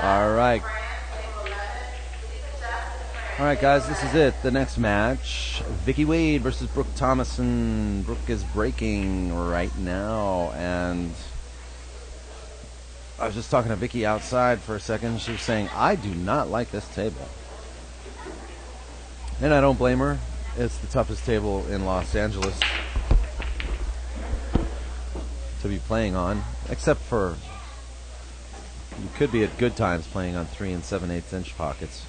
Alright guys, this is it. The next match. Vicki Wade versus Brook Thomason. Brook is breaking right now, and I was just talking to Vicki outside for a second. She was saying, I do not like this table. And I don't blame her. It's the toughest table in Los Angeles to be playing on, except for you could be at good times playing on 3 7/8 inch pockets.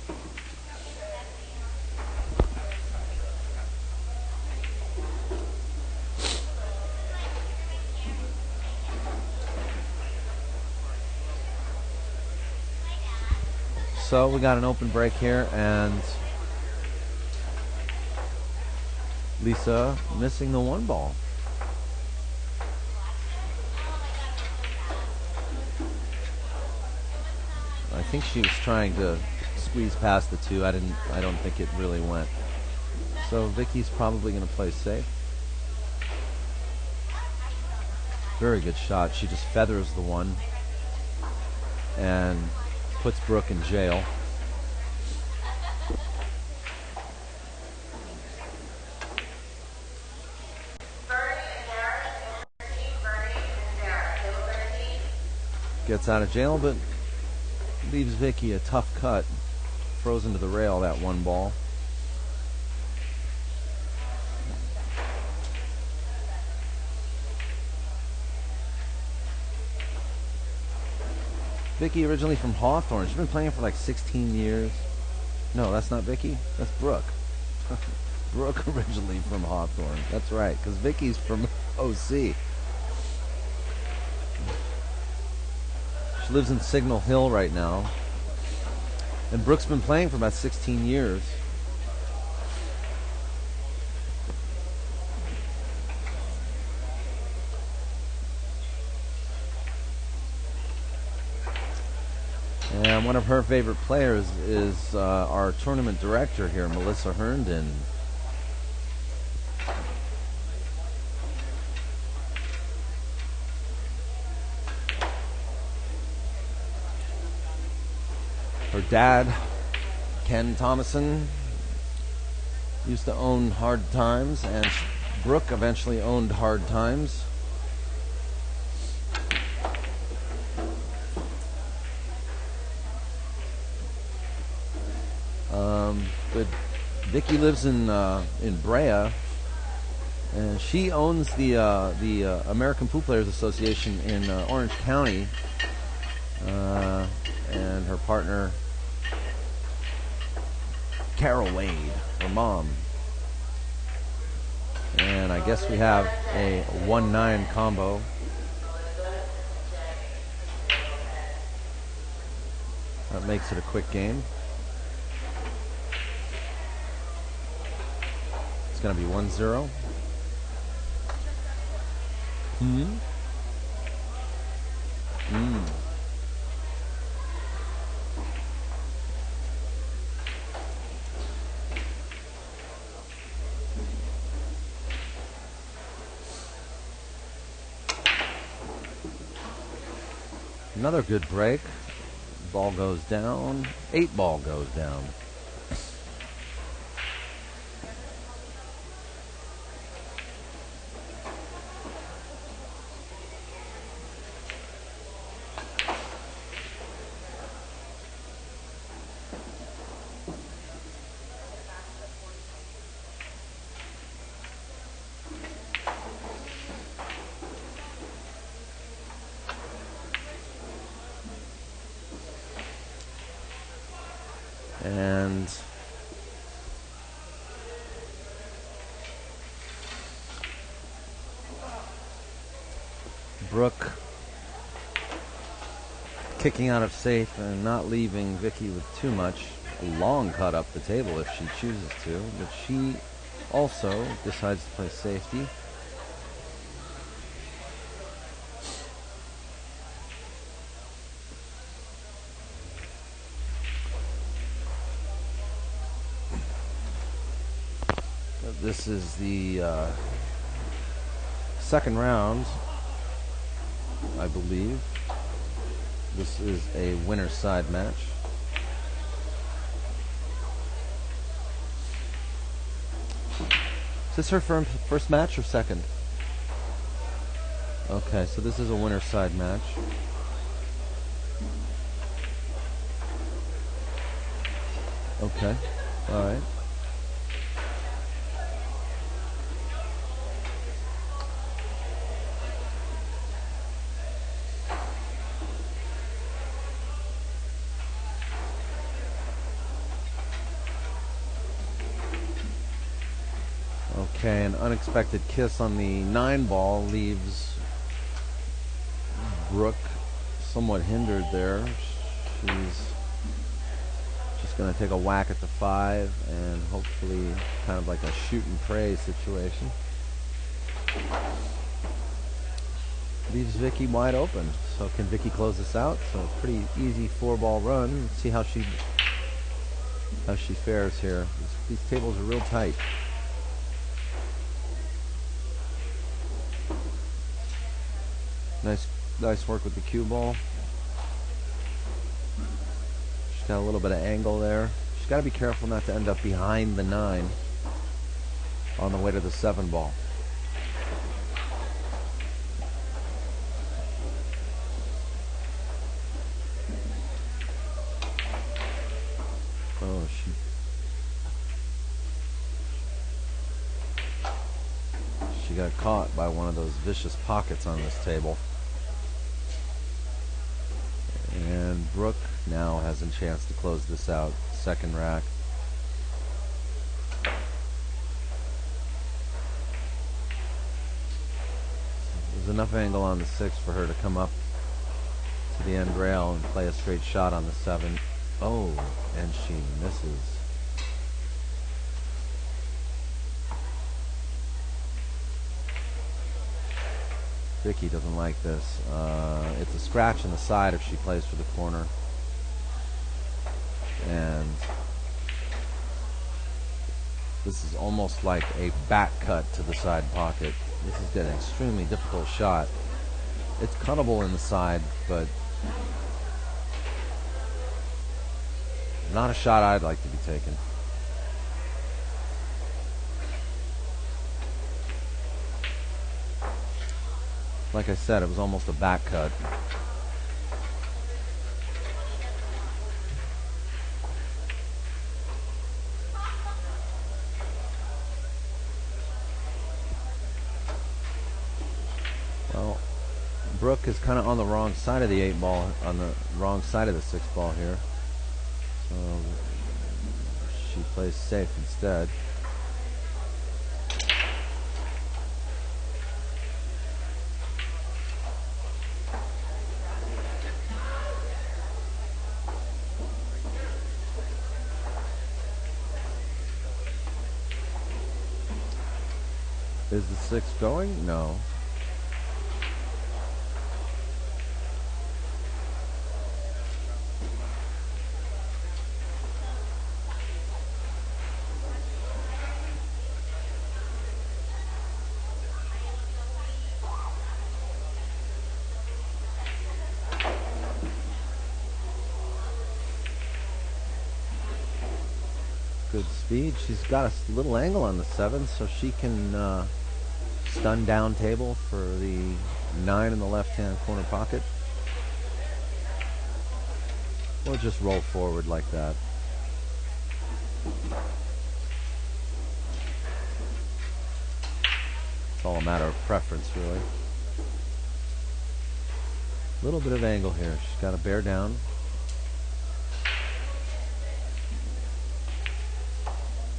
So we got an open break here, and Lisa missing the one ball. I think she was trying to squeeze past the two. I don't think it really went. So Vicki's probably going to play safe. Very good shot. She just feathers the one and puts Brook in jail. Gets out of jail, but leaves Vicki a tough cut. Frozen to the rail, that one ball. Vicki originally from Hawthorne. She's been playing for like 16 years. No, that's not Vicki. That's Brook. Brook originally from Hawthorne. That's right, because Vicki's from OC. She lives in Signal Hill right now. And Brook's been playing for about 16 years. And one of her favorite players is our tournament director here, Melissa Herndon. Her dad, Ken Thomason, used to own Hard Times, and Brook eventually owned Hard Times. But Vicki lives in Brea, and she owns the American Pool Players Association in Orange County, and her partner Carol Wade, her mom. And I guess we have a 1-9 combo. That makes it a quick game. It's going to be 1-0. Another good break. Ball goes down. 8 ball goes down. And Brook kicking out of safe and not leaving Vicki with too much. A long cut up the table if she chooses to, but she also decides to play safety. This is the second round, I believe. This is a winner's side match. Is this her first match or second? Okay, so this is a winner's side match. Okay, alright. Okay, an unexpected kiss on the 9 ball leaves Brook somewhat hindered there. She's just going to take a whack at the 5 and hopefully kind of like a shoot and pray situation. Leaves Vicki wide open. So can Vicki close this out? So pretty easy 4-ball run. Let's see how she fares here. These tables are real tight. Nice work with the cue ball. She's got a little bit of angle there. She's got to be careful not to end up behind the 9 on the way to the 7 ball. Oh, she got caught by one of those vicious pockets on this table. And Brook now has a chance to close this out. Second rack. There's enough angle on the 6 for her to come up to the end rail and play a straight shot on the 7. Oh, and she misses. Vicki doesn't like this. It's a scratch in the side if she plays for the corner. And this is almost like a back cut to the side pocket. This is an extremely difficult shot. It's cuttable in the side, but not a shot I'd like to be taking. Like I said, it was almost a back cut. Well, Brook is kind of on the wrong side of the 8 ball, on the wrong side of the 6 ball here. So she plays safe instead. Is the 6 going? No. Good speed. She's got a little angle on the 7, so she can stun down table for the 9 in the left-hand corner pocket. Or just roll forward like that. It's all a matter of preference, really. A little bit of angle here. She's got to bear down.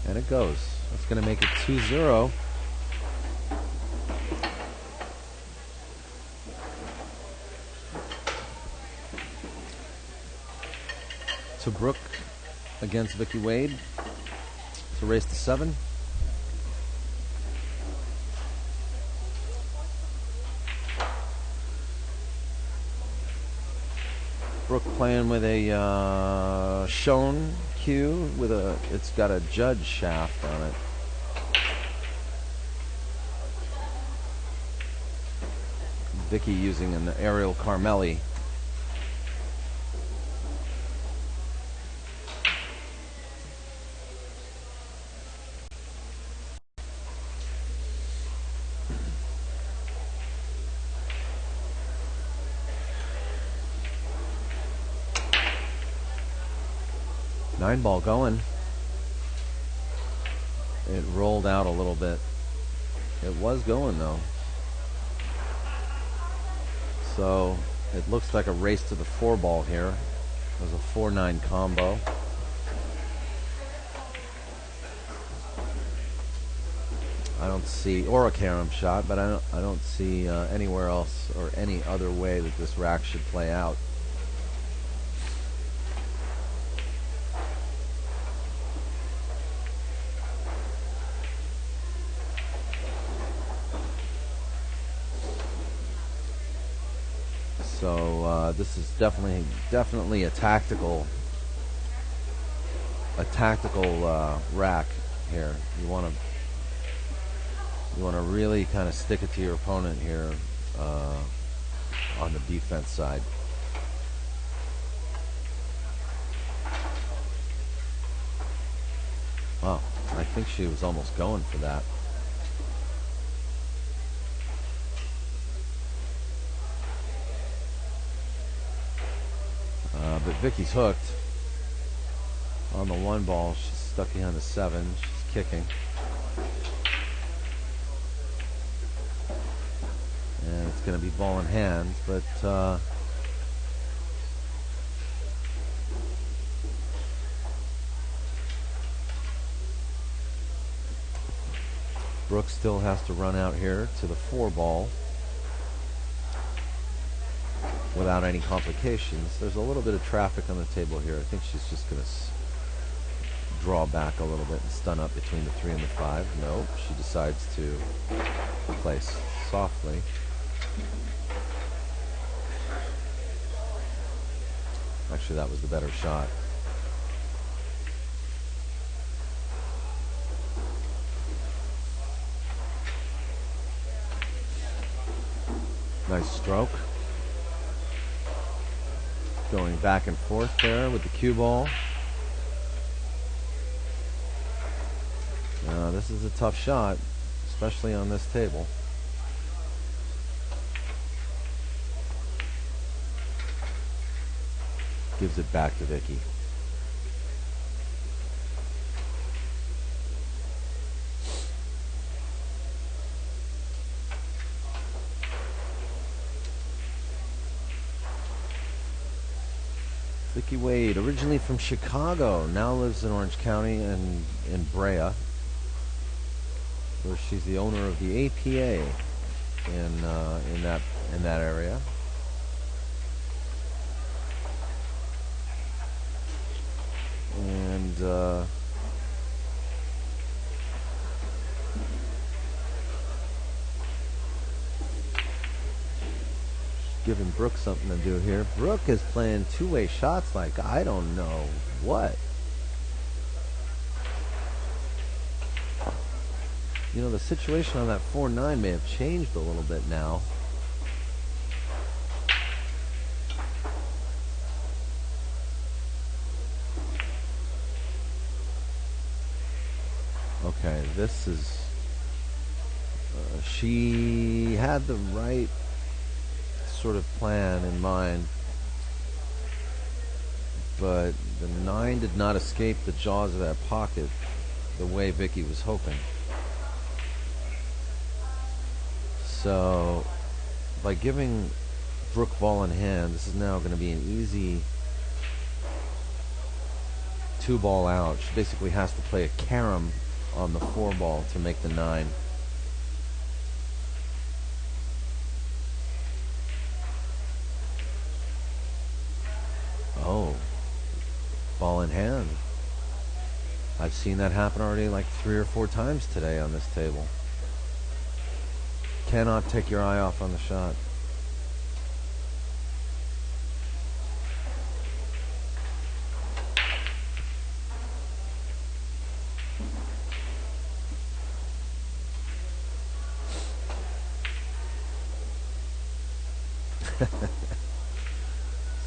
And it goes. That's going to make it 2-0. To Brook against Vicki Wade. It's a race to 7. Brook playing with a Schoen cue with it's got a judge shaft on it. Vicki using an Ariel Carmelli Nine ball going. It rolled out a little bit. It was going though. So it looks like a race to the 4 ball here. It was a 4-9 combo. I don't see, or a carom shot, but I don't see anywhere else or any other way that this rack should play out. So this is definitely a tactical rack here. You want to really kind of stick it to your opponent here on the defense side. Wow, I think she was almost going for that. But Vicky's hooked on the 1 ball. She's stuck behind the 7. She's kicking. And it's going to be ball in hand, but Brook still has to run out here to the 4 ball without any complications. There's a little bit of traffic on the table here. I think she's just going to draw back a little bit and stun up between the 3 and the 5. Nope, she decides to play softly. Actually, that was the better shot. Nice stroke. Going back and forth there with the cue ball. This is a tough shot, especially on this table. Gives it back to Vicki. Vicki Wade, originally from Chicago, now lives in Orange County and in Brea, where she's the owner of the APA in that area. And giving Brook something to do here. Brook is playing two-way shots like I don't know what. You know, the situation on that 4-9 may have changed a little bit now. Okay, this is... she had the right sort of plan in mind, but the 9 did not escape the jaws of that pocket the way Vicki was hoping. So by giving Brook ball in hand, this is now going to be an easy 2-ball out. She basically has to play a carom on the 4-ball to make the 9. Oh, ball in hand. I've seen that happen already like 3 or 4 times today on this table. Cannot take your eye off on the shot.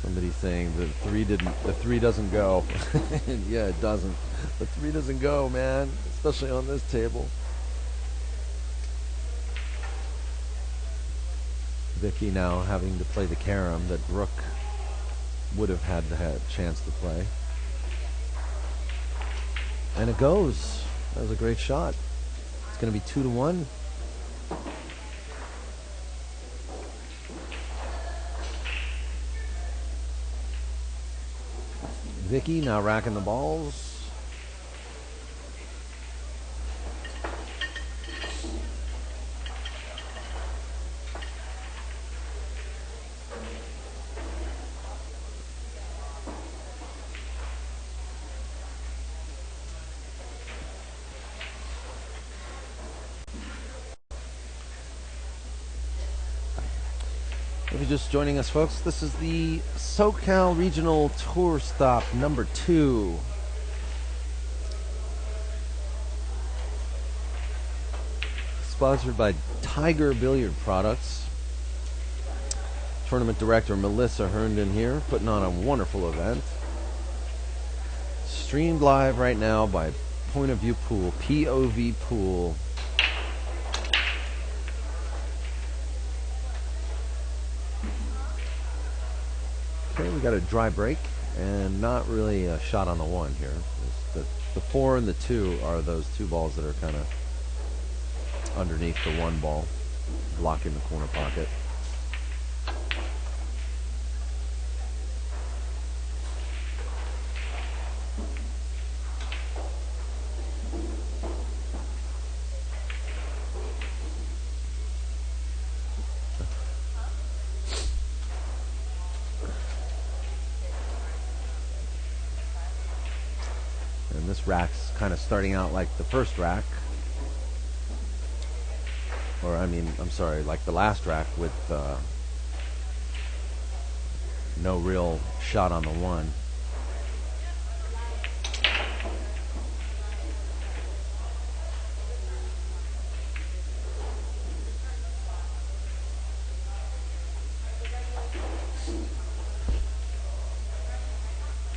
Somebody saying the 3 doesn't go. Yeah, it doesn't. The 3 doesn't go, man, especially on this table. Vicki now having to play the carom that Brook would have had a chance to play. And it goes. That was a great shot. It's going to be 2-1. Vicki now racking the balls. If you're just joining us, folks, this is the SoCal Regional Tour Stop number 2. Sponsored by Tiger Billiard Products. Tournament director Melissa Herndon here, putting on a wonderful event. Streamed live right now by Point of View Pool, POV Pool. Okay, we got a dry break and not really a shot on the one here. The 4 and the 2 are those 2 balls that are kind of underneath the 1 ball, blocking the corner pocket. And this rack's kind of starting out like the first rack. Or, I mean, I'm sorry, like the last rack with no real shot on the 1.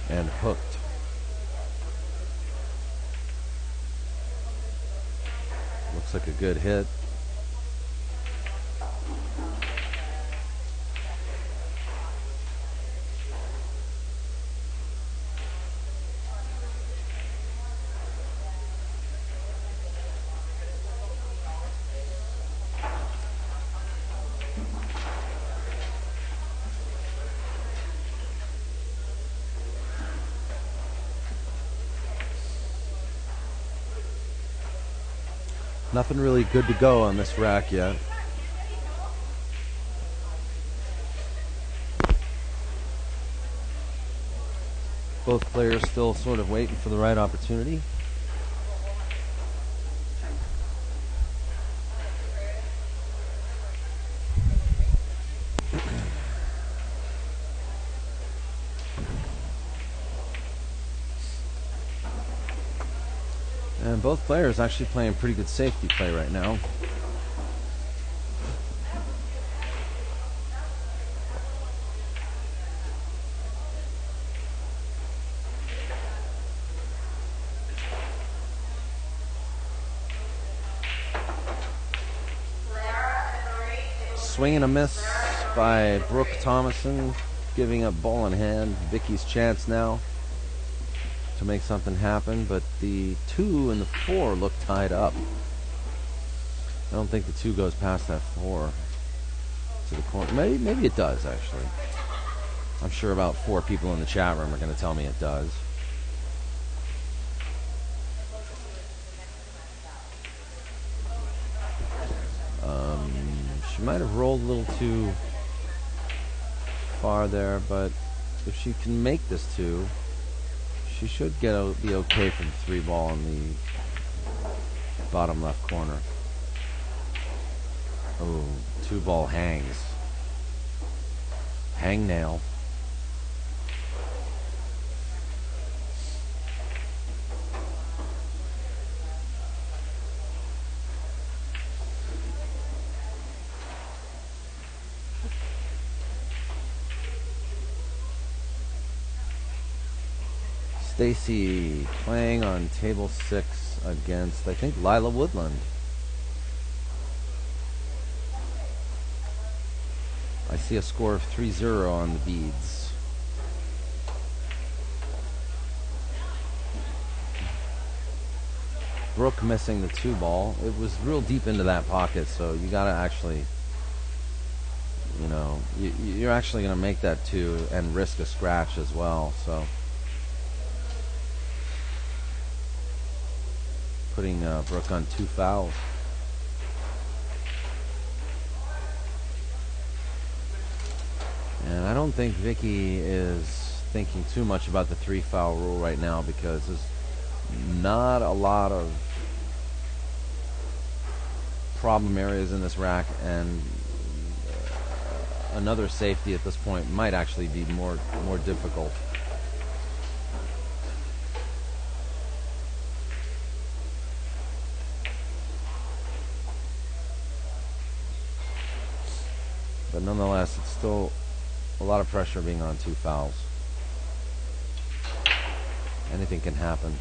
And hooked. Looks like a good hit. Nothing really good to go on this rack yet. Both players still sort of waiting for the right opportunity. And both players actually playing pretty good safety play right now. Swing and a miss by Brook Thomason, giving up ball in hand. Vicky's chance now to make something happen, but the 2 and the 4 look tied up. I don't think the 2 goes past that 4 to the corner. Maybe it does, actually. I'm sure about 4 people in the chat room are going to tell me it does. She might have rolled a little too far there, but if she can make this 2, she should be okay for the 3 ball in the bottom left corner. Oh, 2 ball hangs. Hang nail. Stacy playing on table 6 against, I think, Lila Woodland. I see a score of 3-0 on the beads. Brook missing the 2 ball. It was real deep into that pocket, so you gotta actually, you know, you're actually gonna make that 2 and risk a scratch as well. So putting Brook on 2 fouls. And I don't think Vicki is thinking too much about the 3-foul rule right now, because there's not a lot of problem areas in this rack, and another safety at this point might actually be more difficult. But nonetheless, it's still a lot of pressure being on 2 fouls. Anything can happen.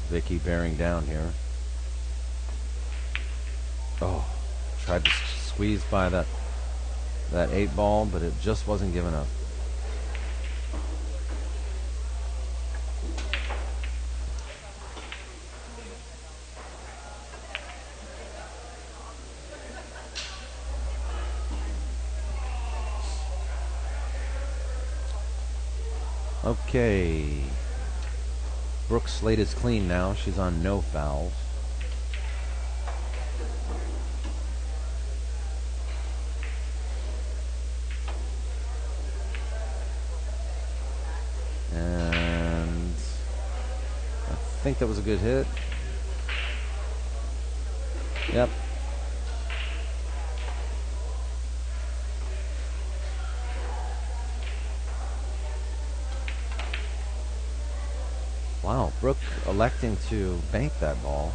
Vicki bearing down here. Oh, tried to squeeze by that 8-ball, but it just wasn't given up. Okay. Brook's slate is clean now. She's on no fouls. And I think that was a good hit. Yep. Wow, Brook electing to bank that ball.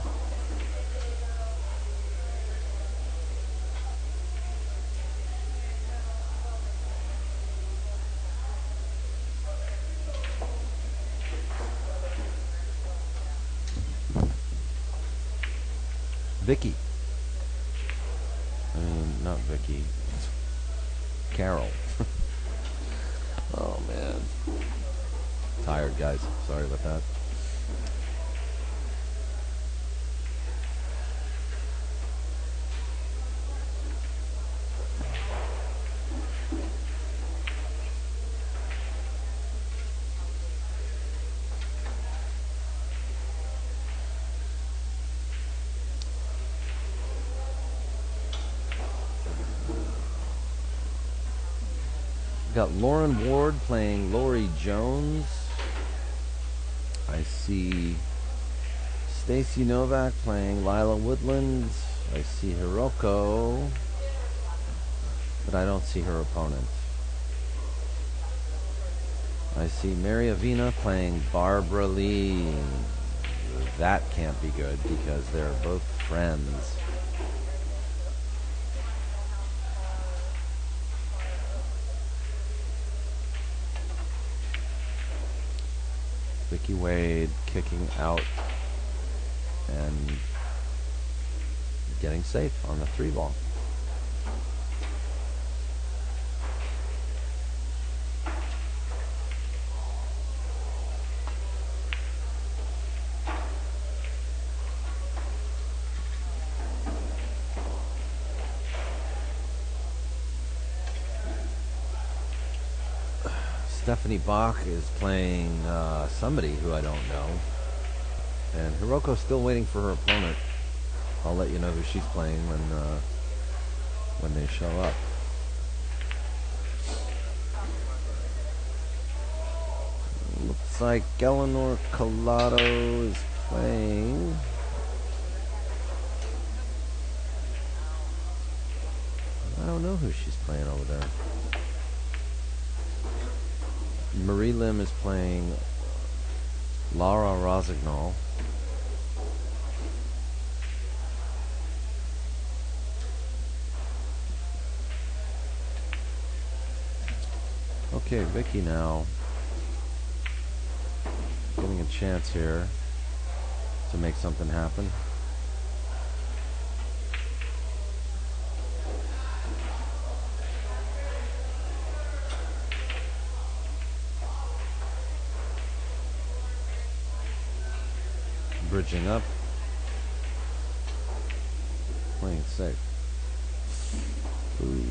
Vicki. I mean, not Vicki. Carol. Oh, man. Tired, guys. Sorry about that. Got Lauren Ward playing Lori Jones. I see Stacy Novak playing Lila Woodland. I see Hiroko, but I don't see her opponent. I see Mary Avina playing Barbara Lee. That can't be good because they're both friends. Vicki Wade kicking out and getting safe on the 3-ball. Stephanie Bach is playing somebody who I don't know. And Hiroko's still waiting for her opponent. I'll let you know who she's playing when they show up. Looks like Eleanor Collado is playing. I don't know who she's playing over there. Marie Lim is playing Laura Rosignol. Okay, Vicki now getting a chance here to make something happen. bridging up, playing it safe. Ooh.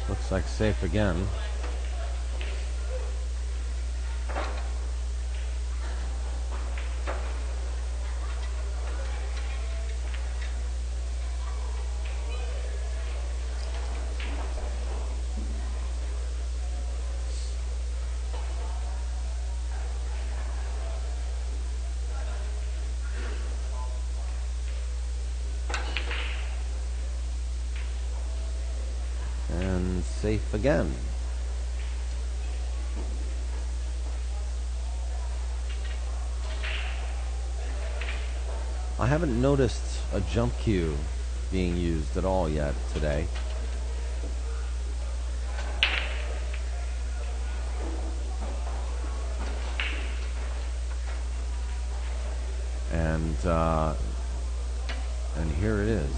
Looks like safe again. And safe again. I haven't noticed a jump cue being used at all yet today. And here it is.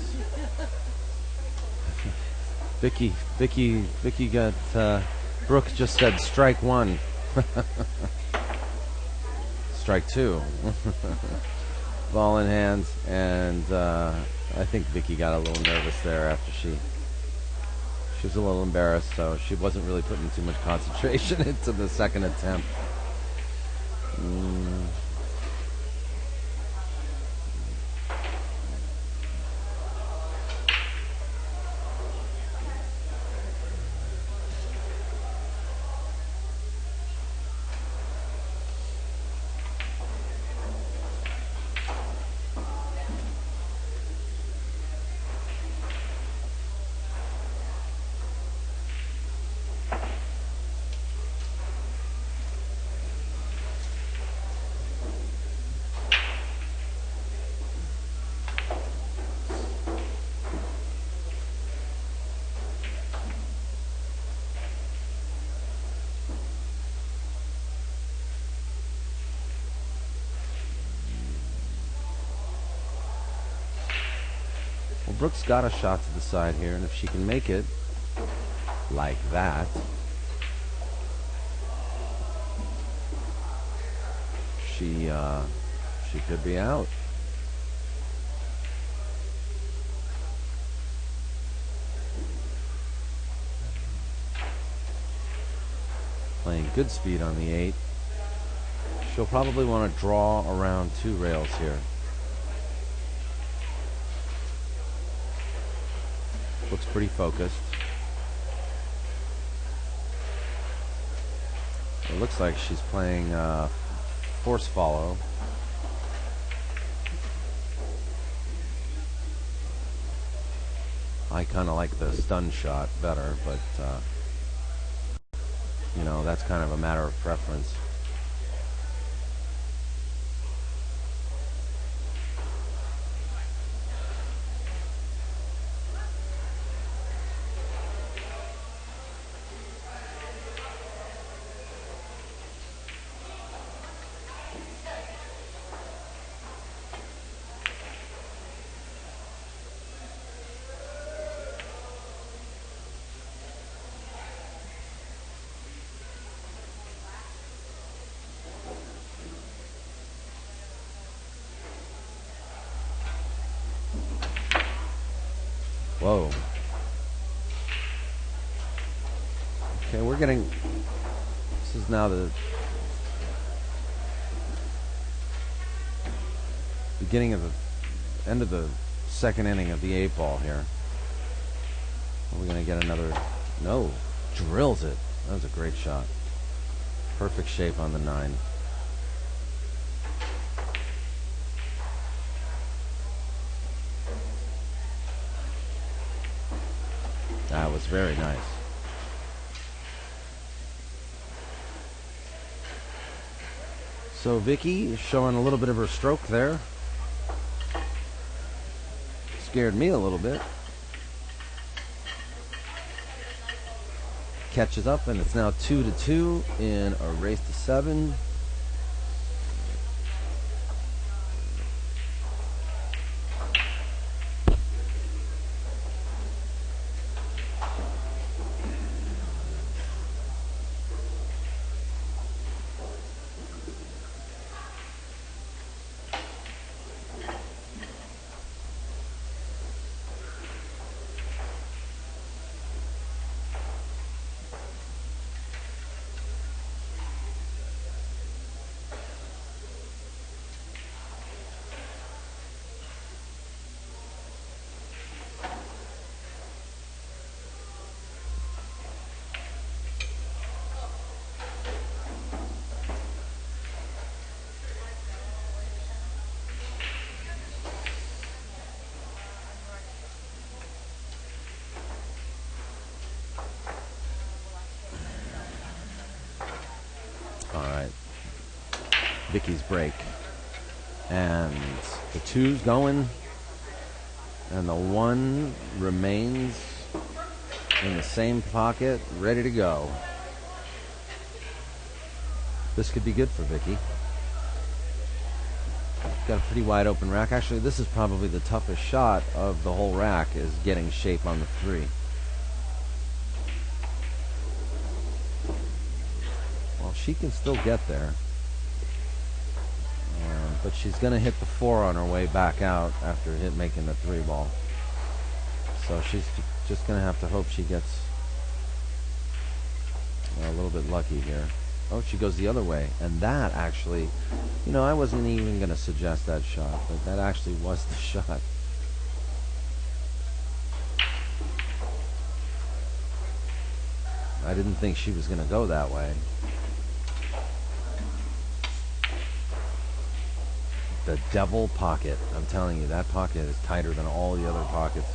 Vicki got, Brooke just said strike one. Strike two. Ball in hand, and I think Vicki got a little nervous there after she was a little embarrassed, so she wasn't really putting too much concentration into the second attempt. Well, Brooke's got a shot to the side here, and if she can make it like that, she could be out. Playing good speed on the 8. She'll probably want to draw around 2 rails here. Looks pretty focused. It looks like she's playing force follow. I kind of like the stun shot better, but you know, that's kind of a matter of preference. Whoa. Okay, we're getting... This is now the beginning of the end of the second inning of the 8-ball here. Are we going to get another... No. Drills it. That was a great shot. Perfect shape on the 9. That was very nice. So Vicki showing a little bit of her stroke there. Scared me a little bit. Catches up, and it's now 2-2 in a race to 7. Alright, Vicki's break, and the 2's going, and the 1 remains in the same pocket, ready to go. This could be good for Vicki. Got a pretty wide open rack. Actually, this is probably the toughest shot of the whole rack, is getting shape on the 3. She can still get there, but she's going to hit the 4 on her way back out after making the 3 ball. So she's just going to have to hope she gets a little bit lucky here. Oh, she goes the other way, and that actually, you know, I wasn't even going to suggest that shot, but that actually was the shot. I didn't think she was going to go that way. The devil pocket. I'm telling you, that pocket is tighter than all the other pockets.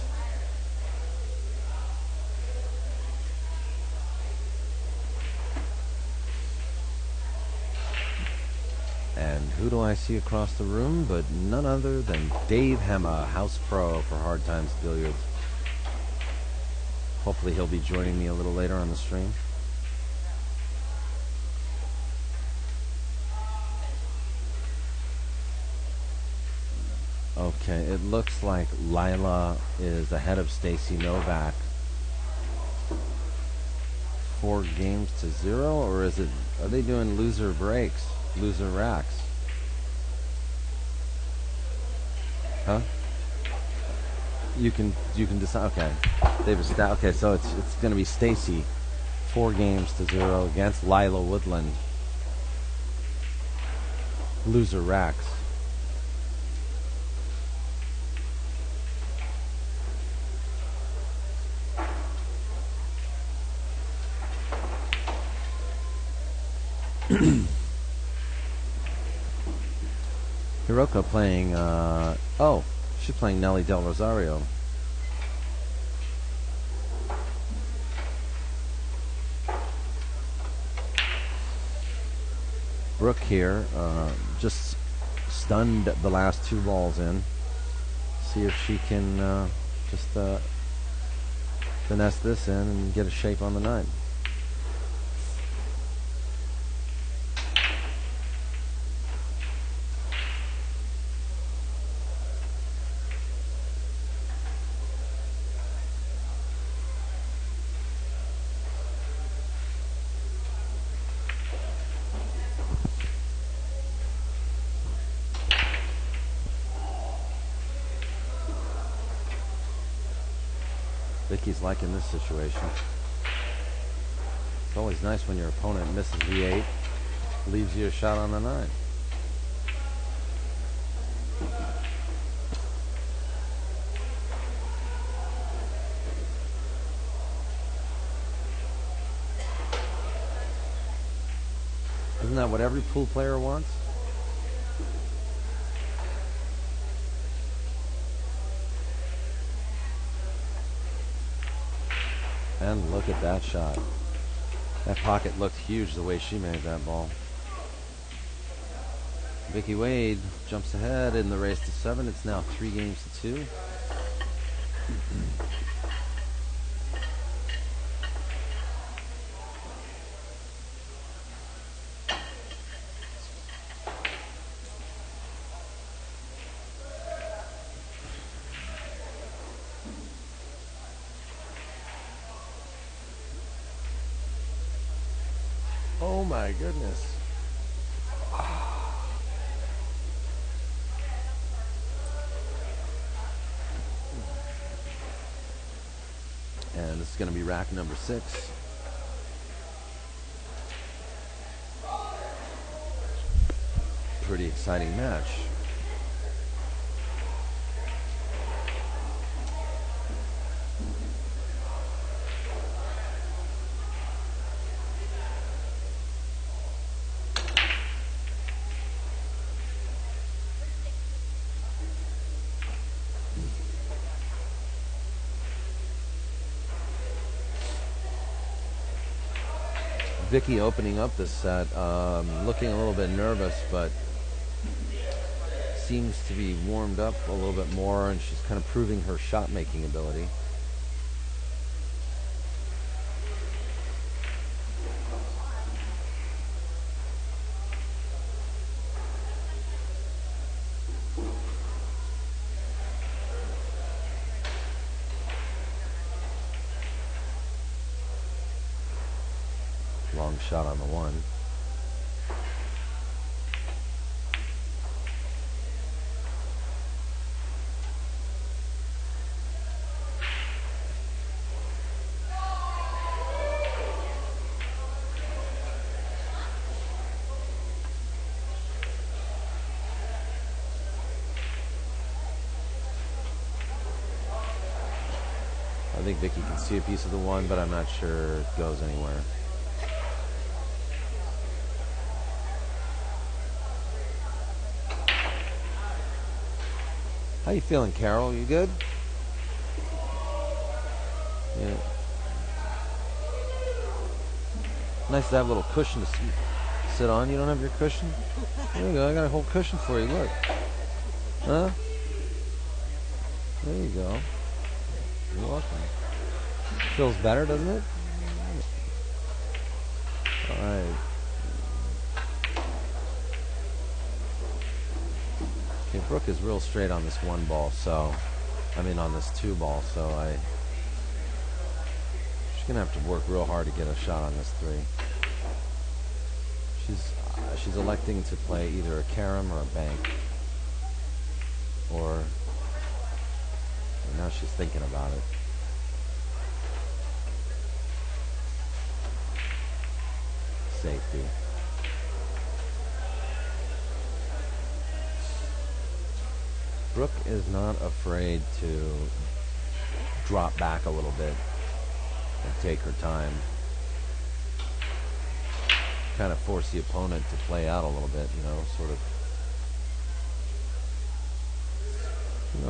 And who do I see across the room but none other than Dave Hema, house pro for Hard Times Billiards. Hopefully he'll be joining me a little later on the stream. Okay, it looks like Lila is ahead of Stacy Novak. 4 games to 0, or is it? Are they doing loser breaks, loser racks? Huh? You can decide. Okay, Davis. Okay, so it's going to be Stacy, 4 games to 0 against Lila Woodland. Loser racks. Hiroko playing, oh, she's playing Nelly Del Rosario. Brook here, just stunned the last 2 balls in. See if she can just finesse this in and get a shape on the 9. Vicki's liking this situation. It's always nice when your opponent misses the 8, leaves you a shot on the 9. Isn't that what every pool player wants? And look at that shot. That pocket looked huge the way she made that ball. Vicki Wade jumps ahead in the race to 7. It's now 3 games to 2. Oh my goodness. And this is going to be rack number 6. Pretty exciting match. Vicki opening up this set, looking a little bit nervous, but seems to be warmed up a little bit more, and she's kind of proving her shot-making ability. Long shot on the 1. I think Vicki can see a piece of the 1, but I'm not sure it goes anywhere. How you feeling, Carol? You good? Yeah. Nice to have a little cushion to sit on. You don't have your cushion? There you go. I got a whole cushion for you. Look. Huh? There you go. You're welcome. Feels better, doesn't it? All right. Okay, Brook is real straight on this 1 ball, so on this 2 ball, so she's gonna have to work real hard to get a shot on this 3. She's electing to play either a carom or a bank, or now she's thinking about it. Safety. Brook is not afraid to drop back a little bit and take her time. Kind of force the opponent to play out a little bit, sort of.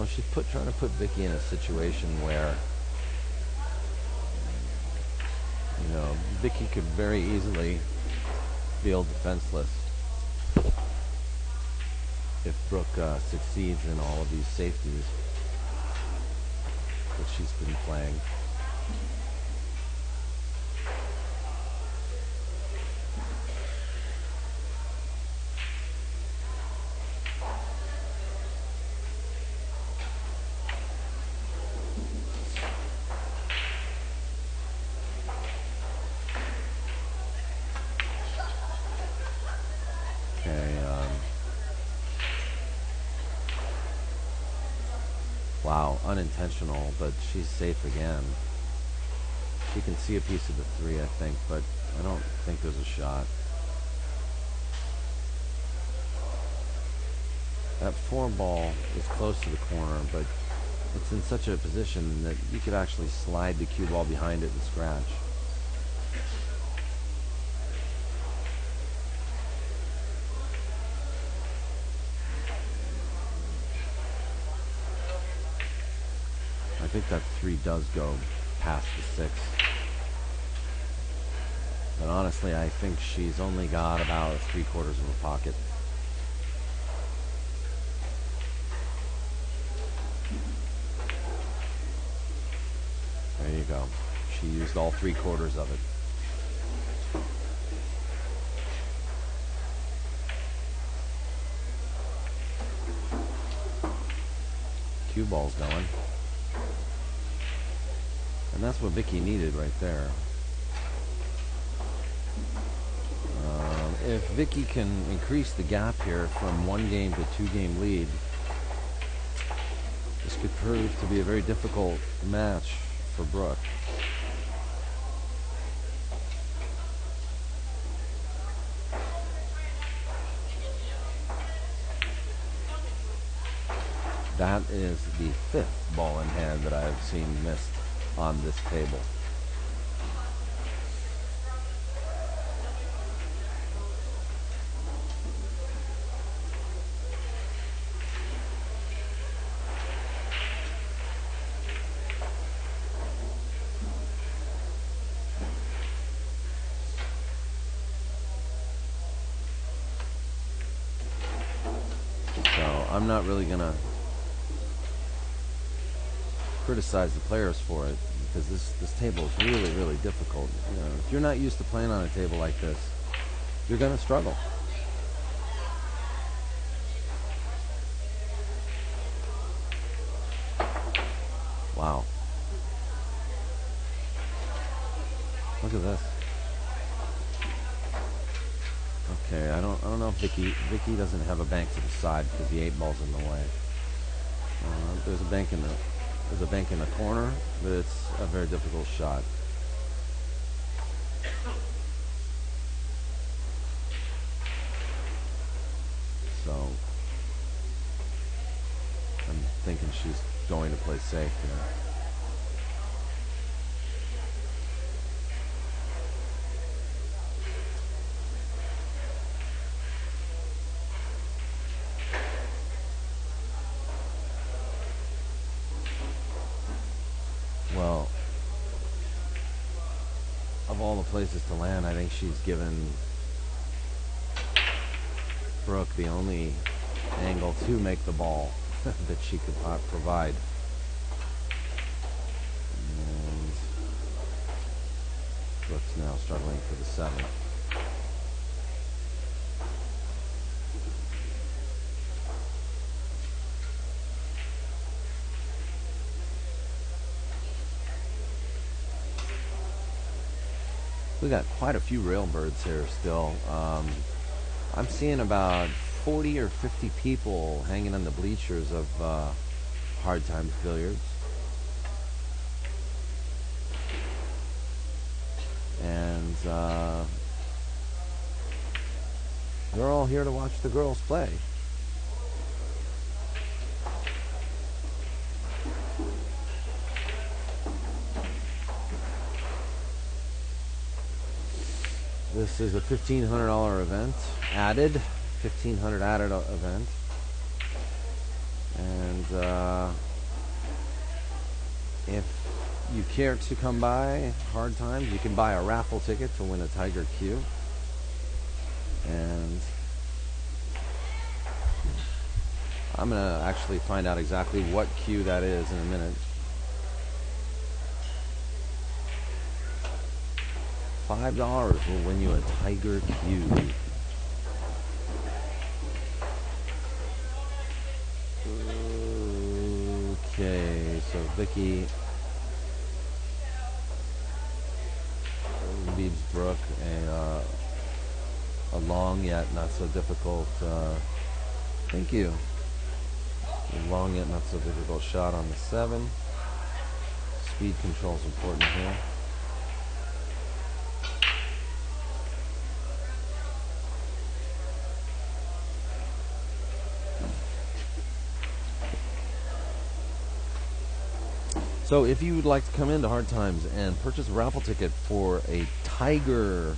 She's trying to put Vicki in a situation where, Vicki could very easily feel defenseless if Brook succeeds in all of these safeties that she's been playing. Wow, unintentional, but she's safe again. She can see a piece of the 3, I think, but I don't think there's a shot. That 4 ball is close to the corner, but it's in such a position that you could actually slide the cue ball behind it and scratch. I think that 3 does go past the 6. But honestly, I think she's only got about 3/4 of a pocket. There you go. She used all 3/4 of it. Cue ball's going. And that's what Vicki needed right there. If Vicki can increase the gap here from 1-game to 2-game lead, this could prove to be a very difficult match for Brook. That is the 5th ball in hand that I have seen missed on this table. So I'm not really gonna criticize the players for it, because this table is really, really difficult. You know, if you're not used to playing on a table like this, you're gonna struggle. Wow. Look at this. Okay, I don't know if Vicki doesn't have a bank to the side because the 8-ball's in the way. There's a bank in the corner, but it's a very difficult shot. So I'm thinking she's going to play safe here. Well, of all the places to land, I think she's given Brook the only angle to make the ball that she could provide. And Brook's now struggling for the 7. We got quite a few railbirds here still. I'm seeing about 40 or 50 people hanging on the bleachers of Hard Times Billiards. And they're all here to watch the girls play. This is a $1,500 event, added, $1,500 added event. And if you care to come by Hard Times, you can buy a raffle ticket to win a Tiger Q. And I'm going to actually find out exactly what Q that is in a minute. $5 will win you a Tiger Q. Okay, so Vicki leaves Brook a long yet not so difficult. Thank you. A long yet not so difficult shot on the 7. Speed control is important here. So if you would like to come into Hard Times and purchase a raffle ticket for a Tiger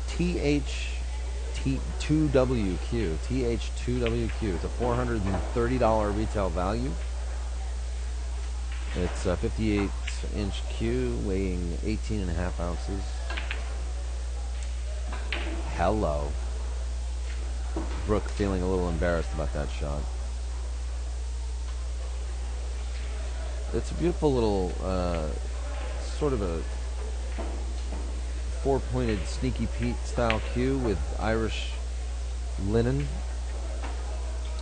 TH2WQ, it's a $430 retail value. It's a 58-inch Q weighing 18.5 ounces. Hello. Brook feeling a little embarrassed about that shot. It's a beautiful little, sort of a four-pointed Sneaky Pete style cue with Irish linen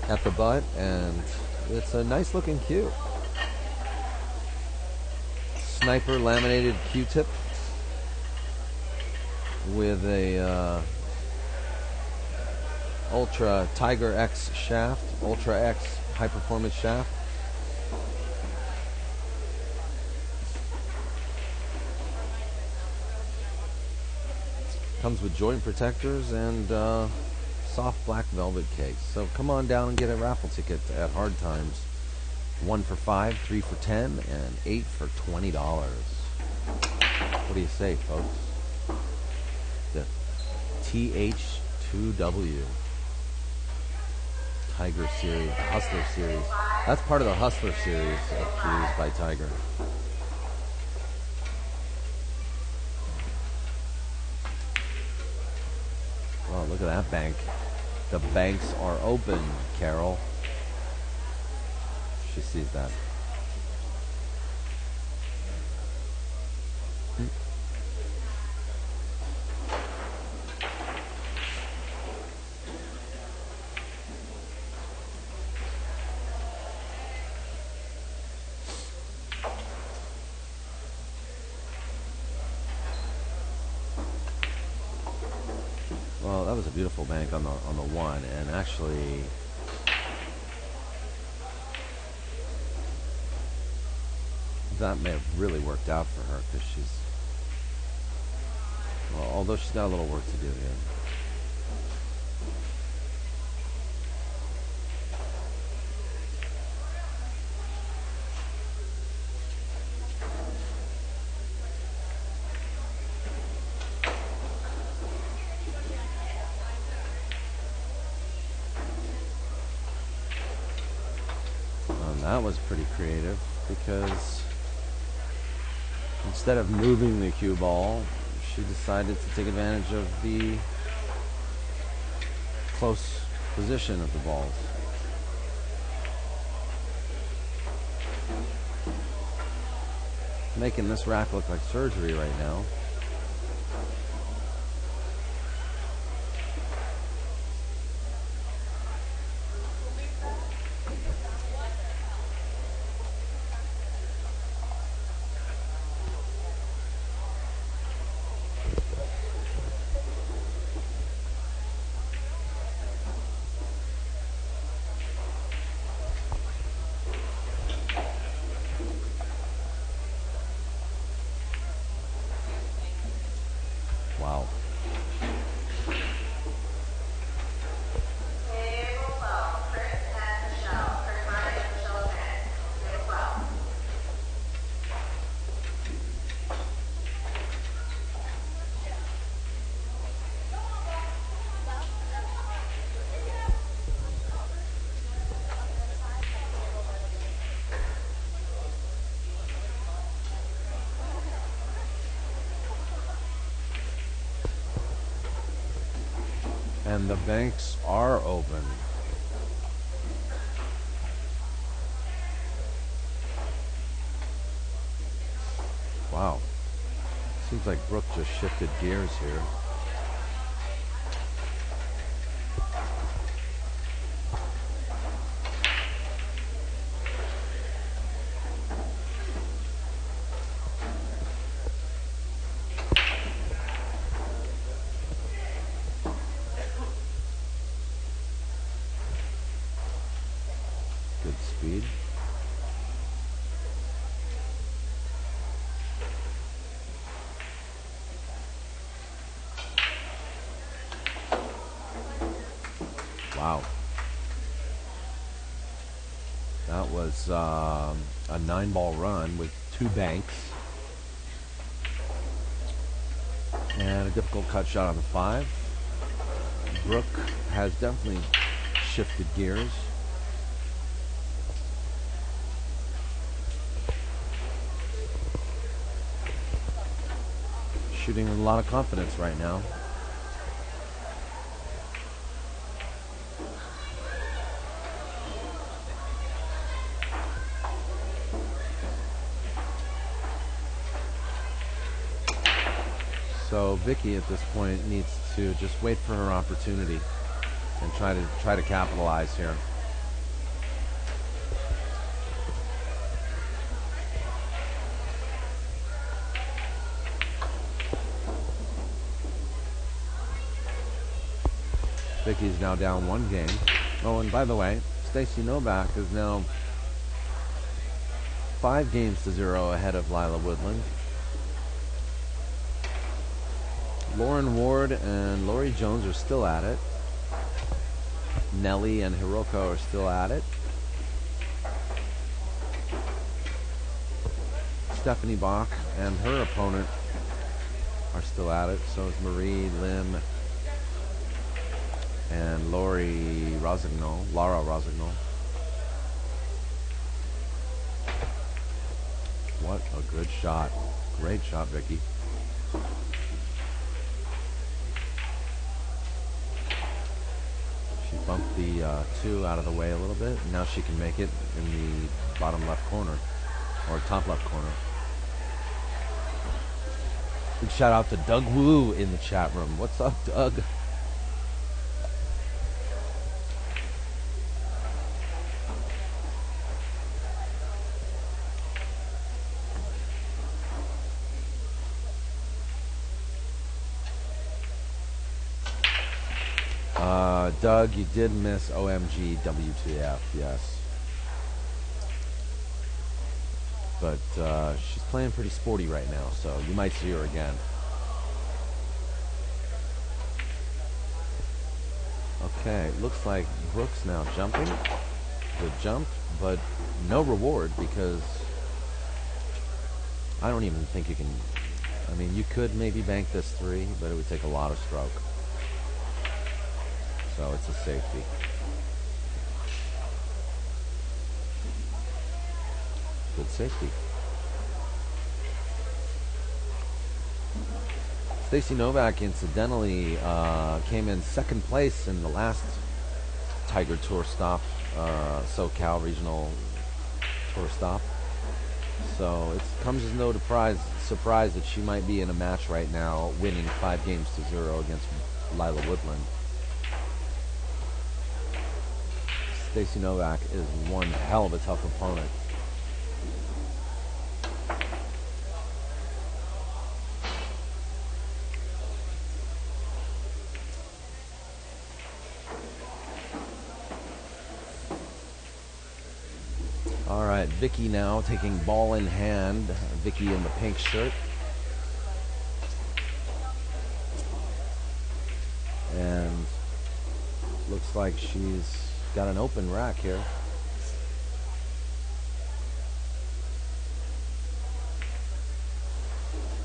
at the butt, and it's a nice looking cue. Sniper laminated Q-tip with a Ultra Tiger X shaft, Ultra X high performance shaft. Comes with joint protectors and soft black velvet case. So come on down and get a raffle ticket at Hard Times. 1 for $5, 3 for $10, and 8 for $20. What do you say, folks? The TH2W Tiger Series, the Hustler Series. That's part of the Hustler Series of cues by Tiger. Oh, look at that bank. The banks are open, Carol. She sees that. Well, that was a beautiful bank on the one, and actually that may have really worked out for her because she's, well, although she's got a little work to do here. That was pretty creative because instead of moving the cue ball, she decided to take advantage of the close position of the balls. Making this rack look like surgery right now. Wow. And the banks are open. Wow. Seems like Brook just shifted gears here. Good speed. Wow. That was a 9-ball run with 2 banks. And a difficult cut shot on the 5. Brook has definitely shifted gears. Shooting with a lot of confidence right now. So Vicki at this point needs to just wait for her opportunity and try to capitalize here. Vicki's now down 1 game. Oh, and by the way, Stacey Novak is now 5 games to 0 ahead of Lila Woodland. Lauren Ward and Lori Jones are still at it. Nelly and Hiroko are still at it. Stephanie Bach and her opponent are still at it. So is Marie Lim and Lara Rosignol. What a good shot. Great shot, Vicki. She bumped the 2 out of the way a little bit. And now she can make it in the bottom left corner, or top left corner. Big shout out to Doug Wu in the chat room. What's up, Doug? Doug, you did miss OMG WTF, yes. But she's playing pretty sporty right now, so you might see her again. Okay, looks like Brooks now jumping. Good jump, but no reward because I don't even think you can... I mean, you could maybe bank this 3, but it would take a lot of stroke. So it's a safety. Good safety. Stacey Novak, incidentally, came in 2nd place in the last Tiger Tour stop, SoCal Regional Tour stop. So it comes as no surprise that she might be in a match right now, winning 5 games to 0 against Lila Woodland. Stacey Novak is one hell of a tough opponent. All right, Vicki now taking ball in hand. Vicki in the pink shirt. And looks like she's got an open rack here.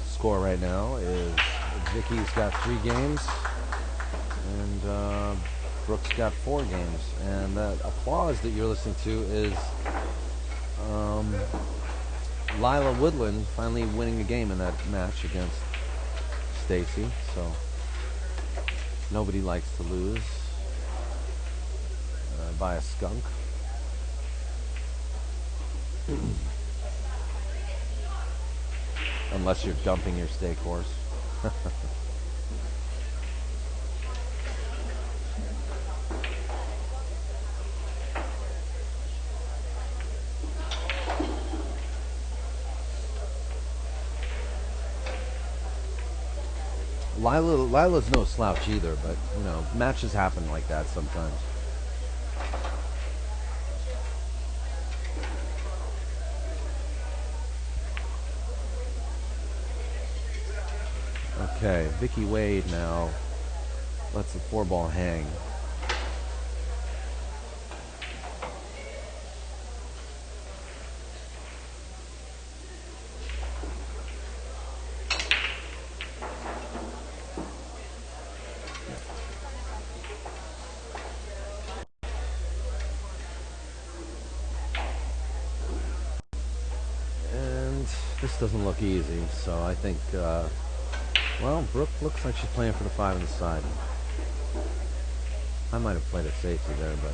Score right now is Vicki's got 3 games and Brooks got 4 games. And that applause that you're listening to is Lila Woodland finally winning a game in that match against Stacey. So nobody likes to lose by a skunk. Unless you're dumping your steak horse. Lila's no slouch either, but you know, matches happen like that sometimes. Okay, Vicki Wade now lets the 4-ball hang. And this doesn't look easy, so I think well, Brooke looks like she's playing for the 5 on the side. I might have played it safety there, but...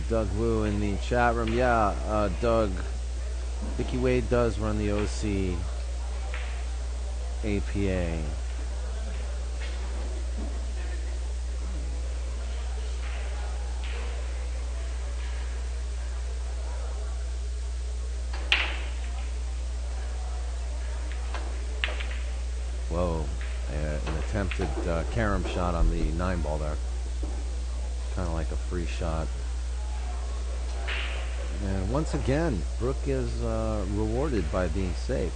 Doug Wu in the chat room. Yeah, Doug. Vicki Wade does run the OC APA. Whoa, an attempted carom shot on the 9-ball there. Kind of like a free shot. And once again, Brook is rewarded by being safe.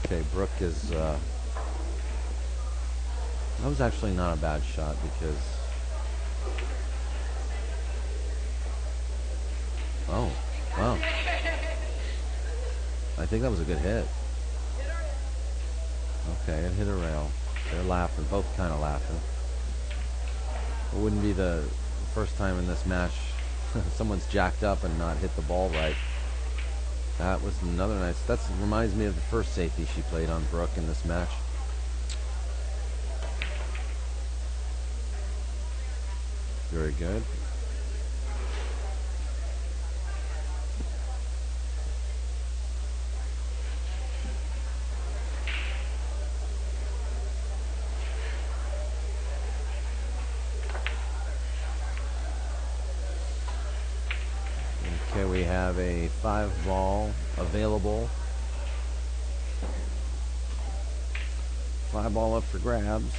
Okay, Brook is... that was actually not a bad shot because... Oh, wow. I think that was a good hit. Okay, it hit a rail. They're laughing, both kind of laughing. It wouldn't be the first time in this match someone's jacked up and not hit the ball right. That was another nice... That reminds me of the first safety she played on Brook in this match. Very good. Okay, we have a 5-ball available. 5-ball up for grabs.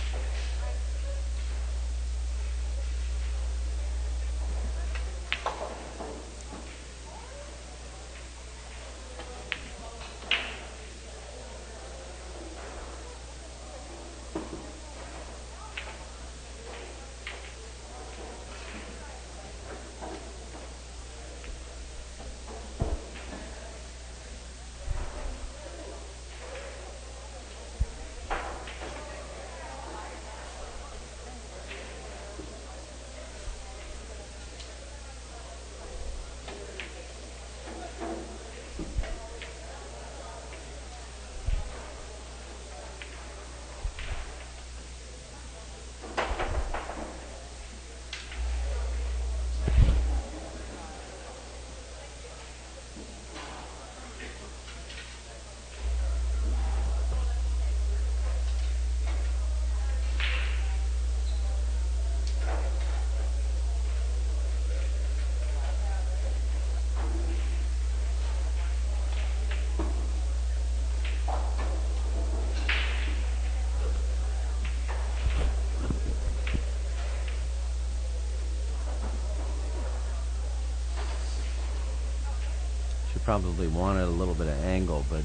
Probably wanted a little bit of angle, but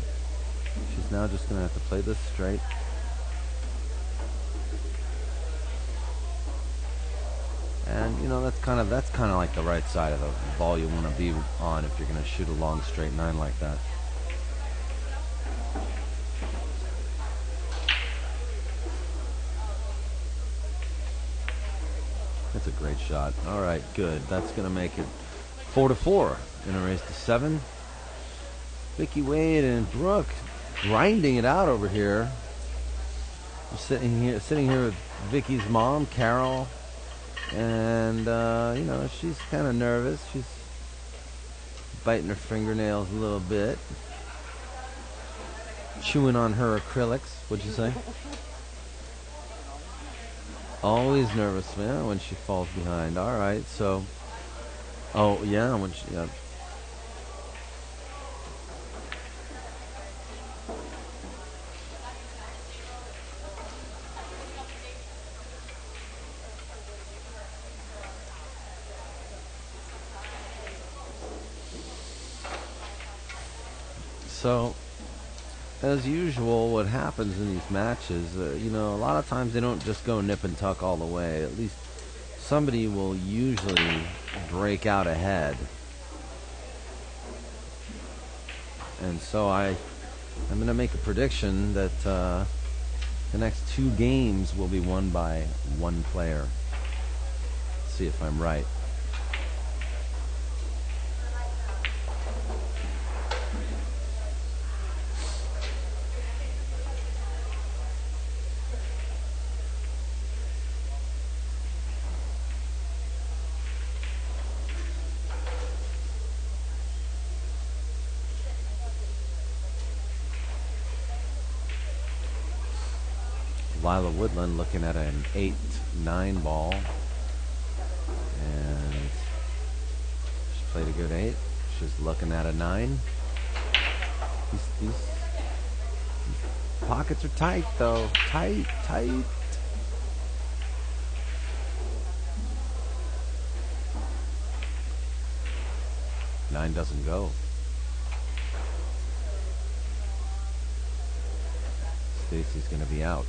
she's now just going to have to play this straight. And you know, that's kind of like the right side of the ball you want to be on if you're going to shoot a long straight 9 like that. That's a great shot. All right, good. That's going to make it 4-4 in a race to 7. Vicki Wade and Brook grinding it out over here. I'm sitting here with Vicki's mom, Carol, and you know, she's kind of nervous. She's biting her fingernails a little bit, chewing on her acrylics. What'd you say? Always nervous, man, when she falls behind. All right, so, oh yeah, when she. So, as usual, what happens in these matches, you know, a lot of times they don't just go nip and tuck all the way. At least somebody will usually break out ahead. And so I'm going to make a prediction that the next 2 games will be won by one player. Let's see if I'm right. Lila Woodland looking at an 8-9 ball, and she played a good 8. She's looking at a 9. These pockets are tight, though. Tight. 9 doesn't go. Stacy's going to be out.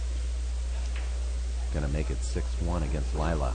Going to make it 6-1 against Lila.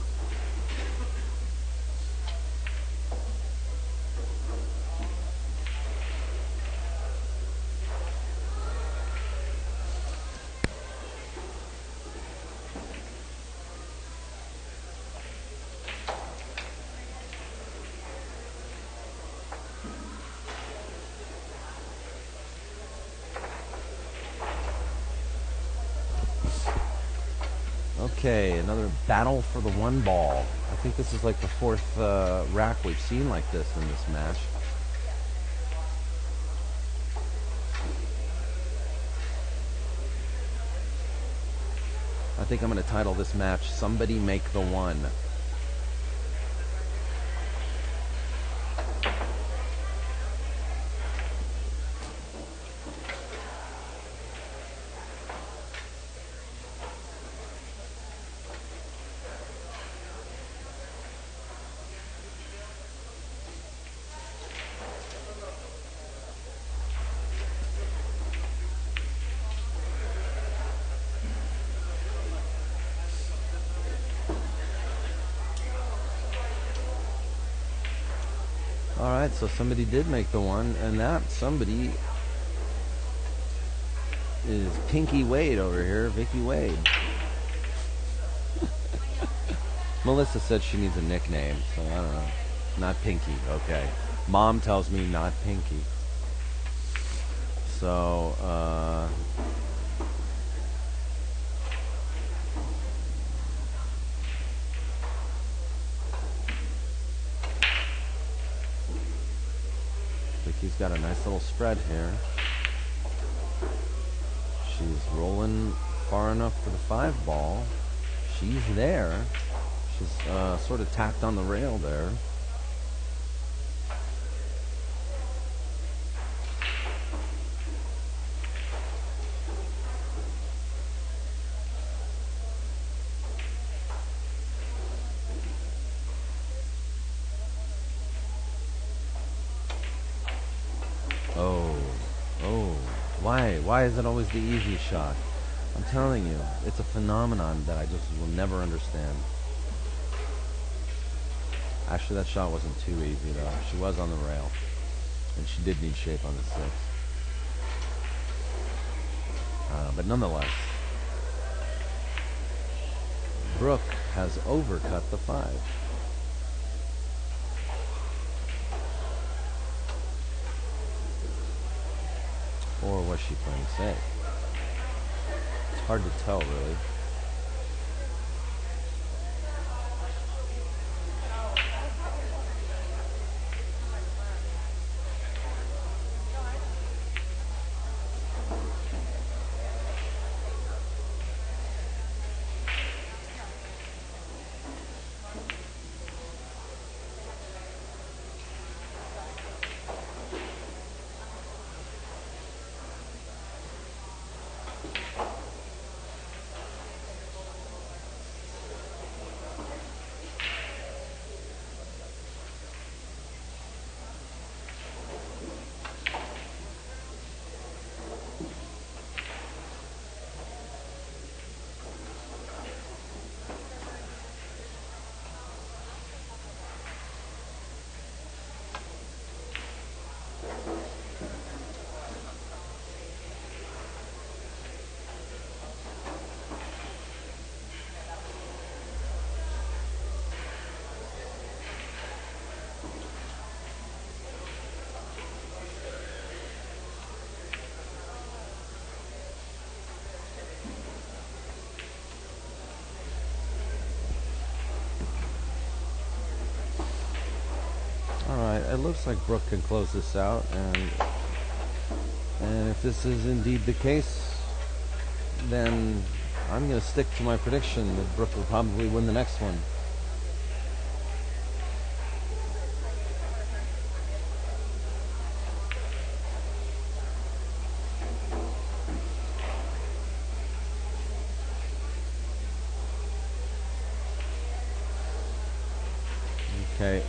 Okay, another battle for the 1 ball. I think this is like the 4th rack we've seen like this in this match. I think I'm going to title this match, Somebody Make the 1. Alright, so somebody did make the 1, and that somebody is Pinky Wade over here, Vicki Wade. Melissa said she needs a nickname, so I don't know. Not Pinky, okay. Mom tells me not Pinky. So, Vicki's got a nice little spread here. She's rolling far enough for the 5 ball. She's there. She's sort of tacked on the rail there. Why is it always the easy shot? I'm telling you, it's a phenomenon that I just will never understand. Actually, that shot wasn't too easy, though. She was on the rail, and she did need shape on the 6. But nonetheless, Brook has overcut the 5. Or was she playing safe? It's hard to tell, really. looks like Brook can close this out, and if this is indeed the case, then I'm going to stick to my prediction that Brook will probably win the next one. Okay,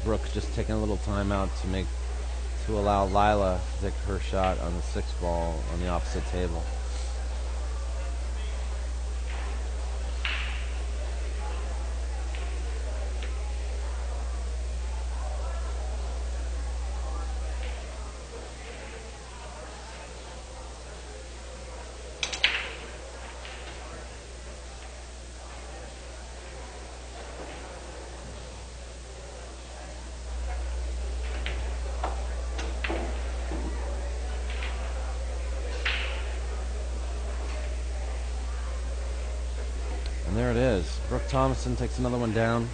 Brook's just taking a little time out to allow Lila to take her shot on the 6-ball on the opposite table. And there it is. Brook Thomason takes another one down.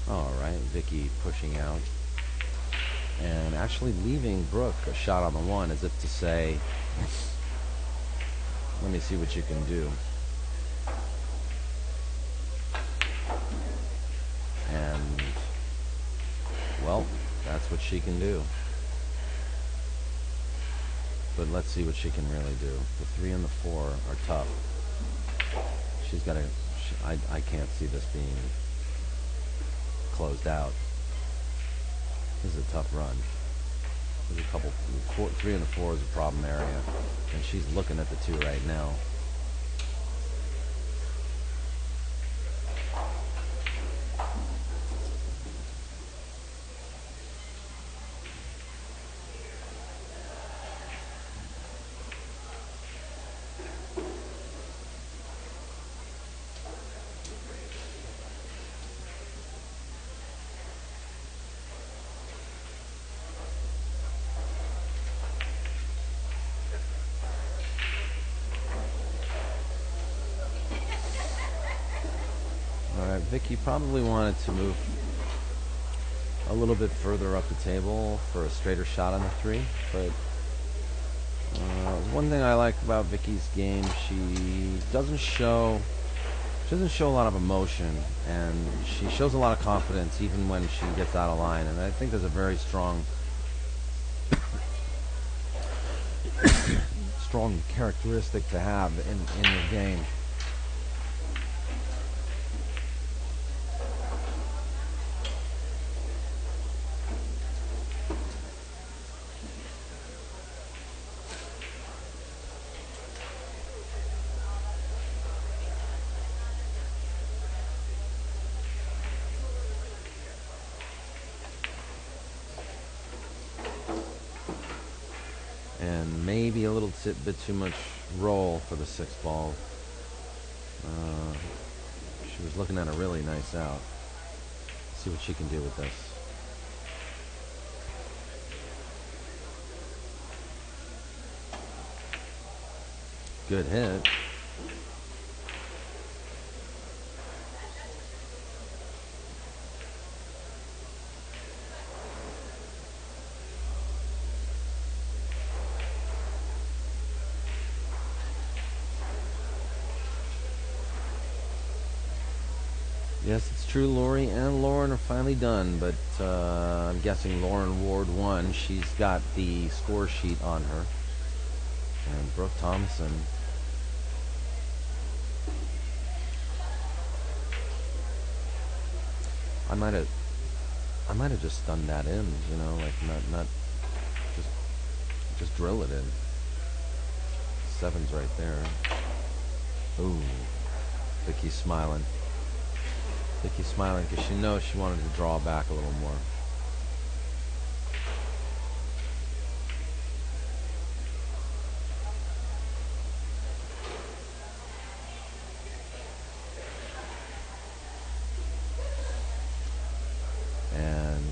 Alright, Vicki pushing out and actually leaving Brook a shot on the 1 as if to say, let me see what you can do. And, well, that's what she can do. But let's see what she can really do. The 3 and the 4 are tough. She's got to... I can't see this being closed out. This is a tough run. There's a couple... 3 and the 4 is a problem area. And she's looking at the 2 right now. Vicki probably wanted to move a little bit further up the table for a straighter shot on the 3, but one thing I like about Vicki's game, she doesn't show a lot of emotion, and she shows a lot of confidence even when she gets out of line, and I think there's a very strong characteristic to have in your game. And maybe a little bit too much roll for the 6-ball. She was looking at a really nice out. See what she can do with this. Good hit. Yes, it's true. Lori and Lauren are finally done, but I'm guessing Lauren Ward won. She's got the score sheet on her. And Brook Thomason. I might have just stunned that in, you know, like not just drill it in. 7's right there. Ooh, Vicky's smiling. Vicky's smiling because she knows she wanted to draw back a little more. And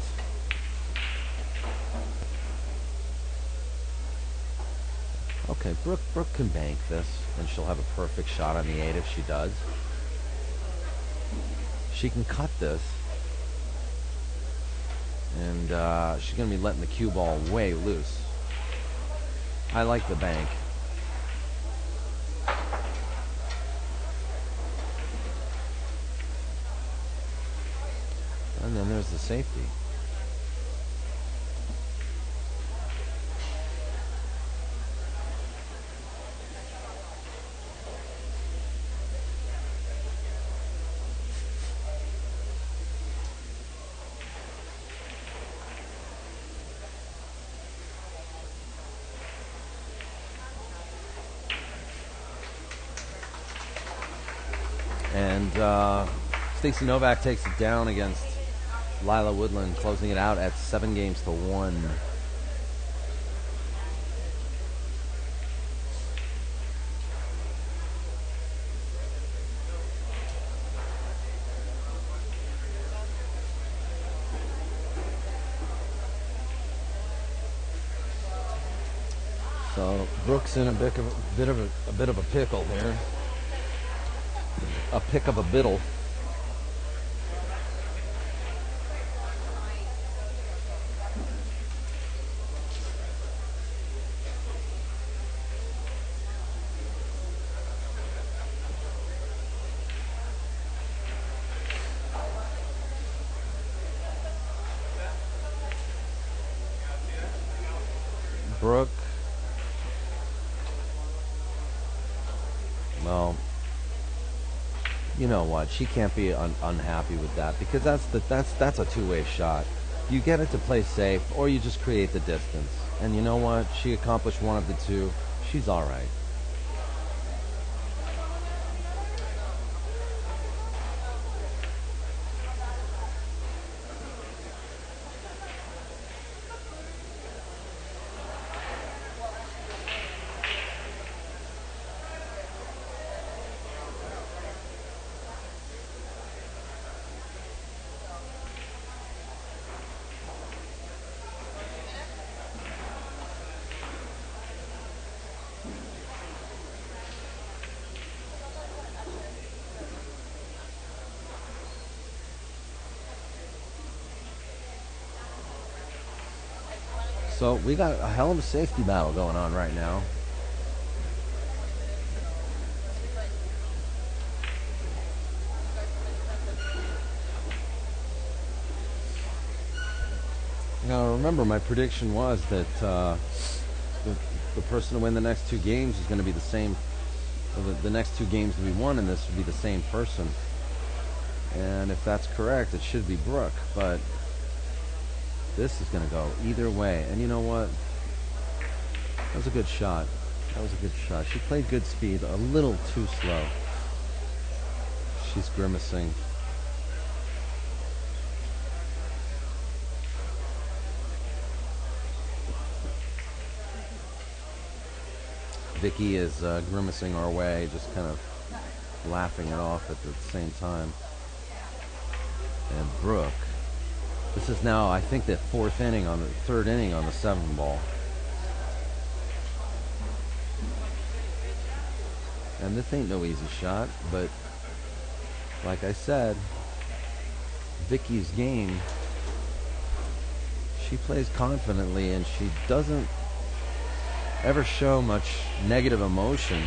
okay, Brooke can bank this, and she'll have a perfect shot on the 8 if she does. She can cut this, and she's going to be letting the cue ball way loose. I like the bank. And then there's the safety. And Stacey Novak takes it down against Lila Woodland, closing it out at 7-1. So Brooks in a bit of a pickle here. A pick of a biddle. Brooke. Well, you know what? She can't be unhappy with that, because that's a two-way shot. You get it to play safe, or you just create the distance. And you know what? She accomplished one of the two. She's all right. So we got a hell of a safety battle going on right now. Now remember, my prediction was that the person to win the next two games is going to be the same. The next two games to be won in this would be the same person. And if that's correct, it should be Brooke. But this is going to go either way. And you know what? That was a good shot. That was a good shot. She played good speed, a little too slow. She's grimacing. Vicki is grimacing our way, just kind of laughing it off at the same time. And Brooke. This is now, I think, the third inning on the 7 ball. And this ain't no easy shot, but like I said, Vicky's game, she plays confidently, and she doesn't ever show much negative emotion.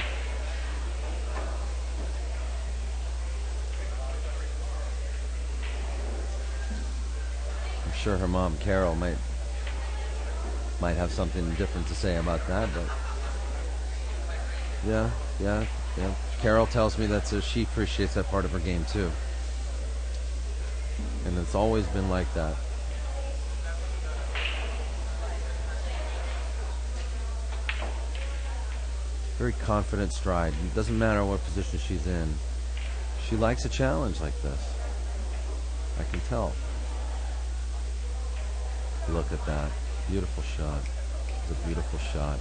sure her mom, Carol, might have something different to say about that, but yeah, yeah, yeah. Carol tells me that she appreciates that part of her game too, and it's always been like that. Very confident stride. It doesn't matter what position she's in. She likes a challenge like this. I can tell. Look at that. Beautiful shot. It's a beautiful shot.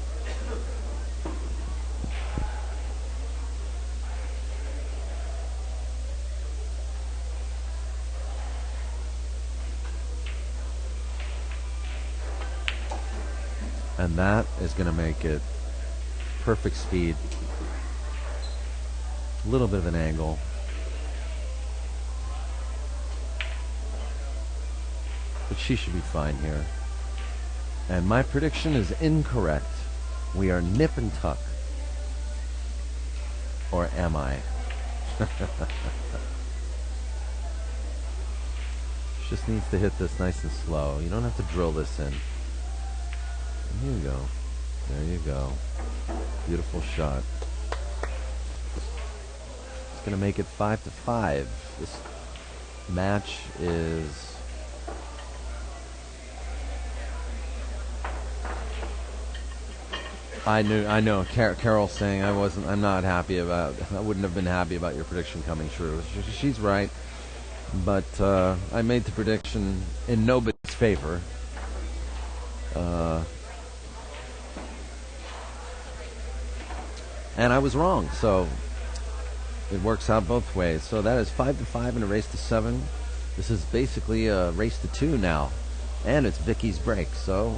And that is going to make it perfect speed. A little bit of an angle. But she should be fine here. And my prediction is incorrect. We are nip and tuck. Or am I? She just needs to hit this nice and slow. You don't have to drill this in. Here you go. There you go. Beautiful shot. It's going to make it 5-5. This match is... I know. Carol's saying I'm not happy about. I wouldn't have been happy about your prediction coming true. She's right, but I made the prediction in nobody's favor. And I was wrong, so it works out both ways. So that is 5-5 in a race to 7. This is basically a race to 2 now, and it's Vicki's break. So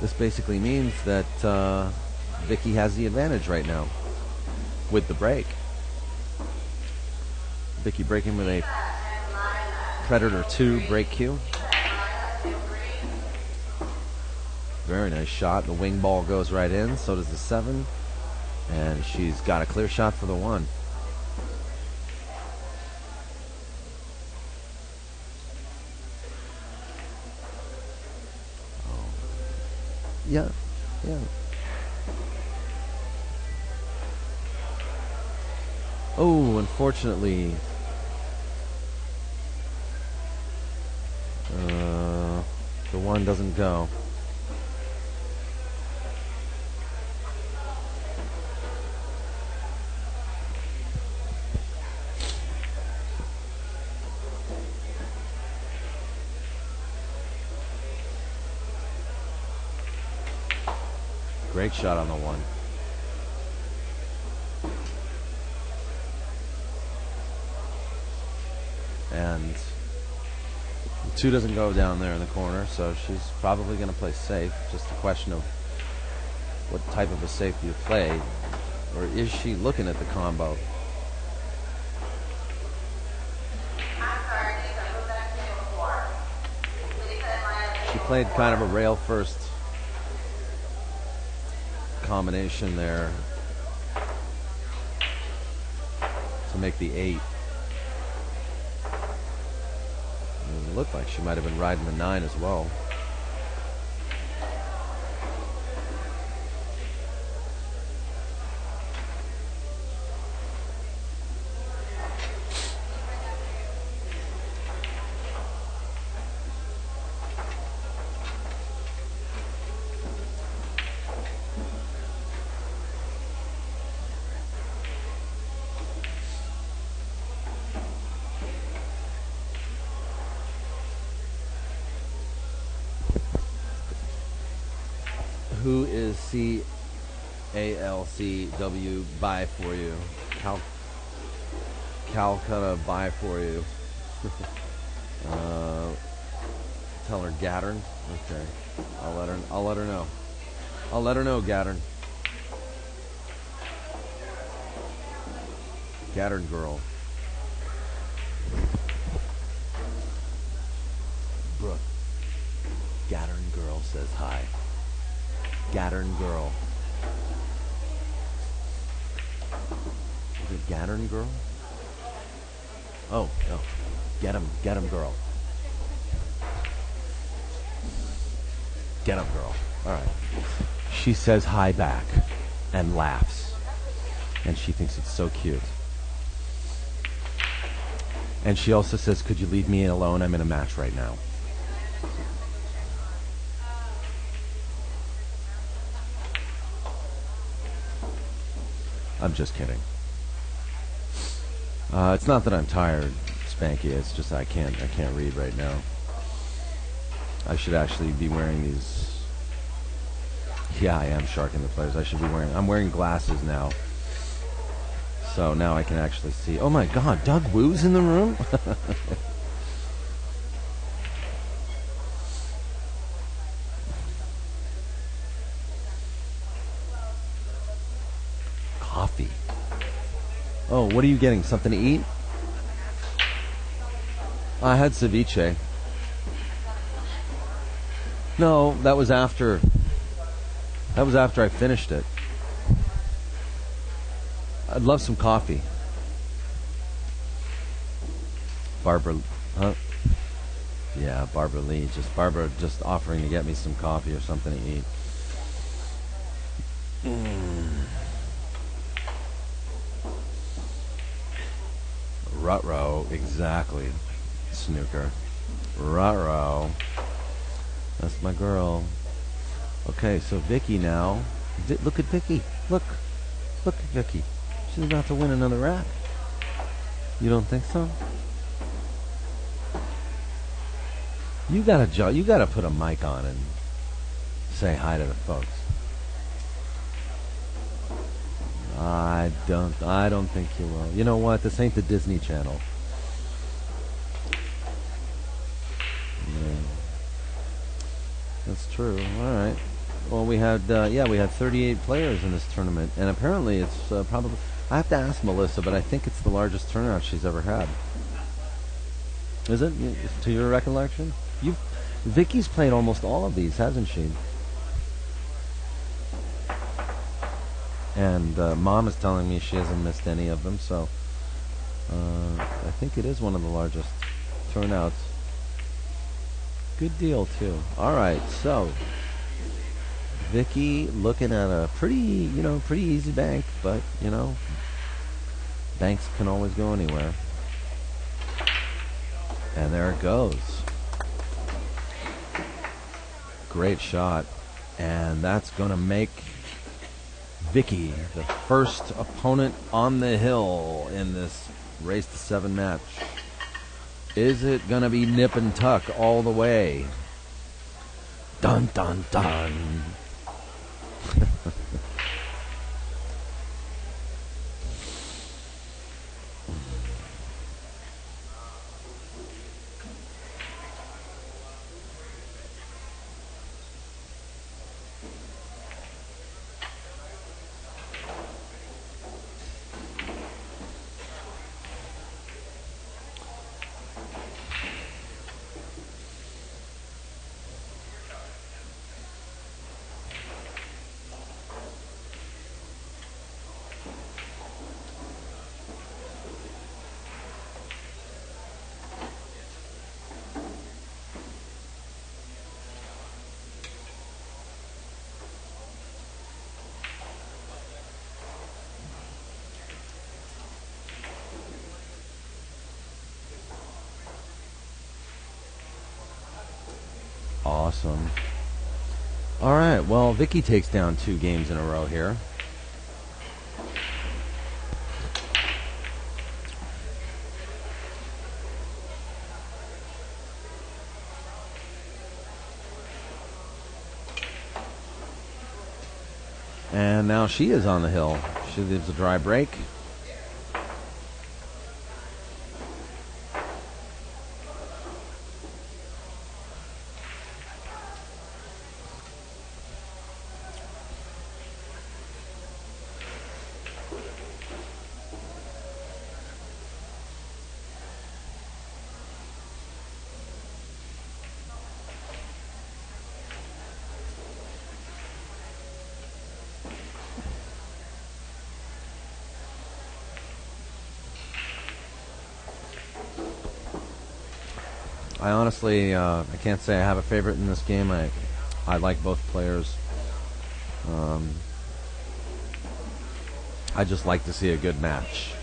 this basically means that Vicki has the advantage right now with the break. Vicki breaking with a Predator 2 break cue. Very nice shot. The wing ball goes right in. So does the 7. And she's got a clear shot for the 1. Yeah, yeah. Oh, unfortunately, the 1 doesn't go. Great shot on the 1. And the 2 doesn't go down there in the corner, so she's probably going to play safe. Just a question of what type of a safe you play. Or is she looking at the combo? She played kind of a rail first combination there to make the 8. It looked like she might have been riding the 9 as well. Who is CALCW buy for you? Calcutta buy for you. Tell her Gattern. Okay, I'll let her know. I'll let her know, Gattern. Gattern girl. Brook. Gattern girl says hi. Gattern girl. Is it Gattern girl? Oh, no. Get him girl. Get up, girl. All right. She says hi back and laughs. And she thinks it's so cute. And she also says, could you leave me alone? I'm in a match right now. I'm just kidding. It's not that I'm tired, Spanky. It's just I can't read right now. I should actually be wearing these. Yeah, I am sharking the players. I'm wearing glasses now. So now I can actually see. Oh my God, Doug Woo's in the room? Coffee. Oh, what are you getting? Something to eat? I had ceviche. No, that was after I finished it. I'd love some coffee. Barbara, huh? Yeah, Barbara Lee. Barbara just offering to get me some coffee or something to eat. Ruh-roh, exactly. Snooker. Ruh-roh. That's my girl. Okay, so Vicki now. Look at Vicki. Look at Vicki. She's about to win another rack. You don't think so? You gotta put a mic on and say hi to the folks. I don't think you will. You know what? This ain't the Disney Channel. Yeah. That's true. All right. Well, we had 38 players in this tournament, and apparently it's probably. I have to ask Melissa, but I think it's the largest turnout she's ever had. Is it, to your recollection? Vicki's played almost all of these, hasn't she? And Mom is telling me she hasn't missed any of them, so I think it is one of the largest turnouts. Good deal, too. All right, so Vicki looking at a pretty easy bank, but, banks can always go anywhere. And there it goes. Great shot. And that's going to make Vicki the first opponent on the hill in this race to 7 match. Is it going to be nip and tuck all the way? Dun, dun, dun. Awesome. All right, well, Vicki takes down 2 games in a row here. And now she is on the hill. She leaves a dry break. I honestly, I can't say I have a favorite in this game. I like both players. I just like to see a good match.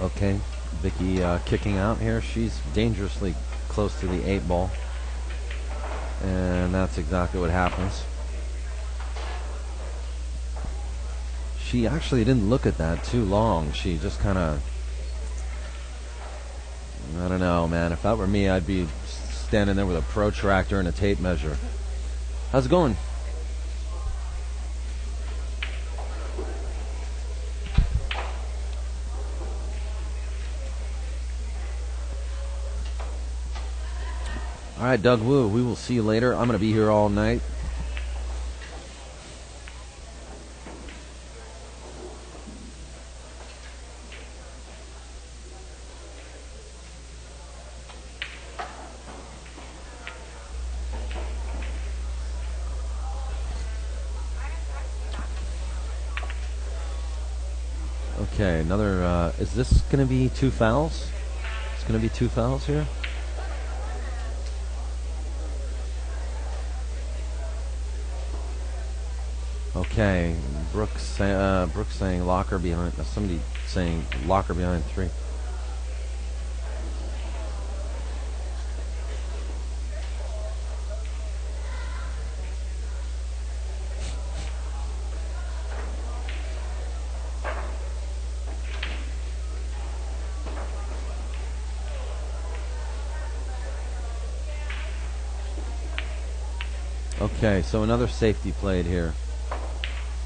Okay, Vicki kicking out here. She's dangerously close to the 8 ball. And that's exactly what happens. She actually didn't look at that too long. She just kind of... I don't know, man. If that were me, I'd be standing there with a protractor and a tape measure. How's it going? All right, Doug Wu, we will see you later. I'm going to be here all night. Okay, another, is this going to be 2 fouls? It's going to be 2 fouls here? Okay, Brooks saying locker behind, somebody saying locker behind 3. Okay, so another safety played here.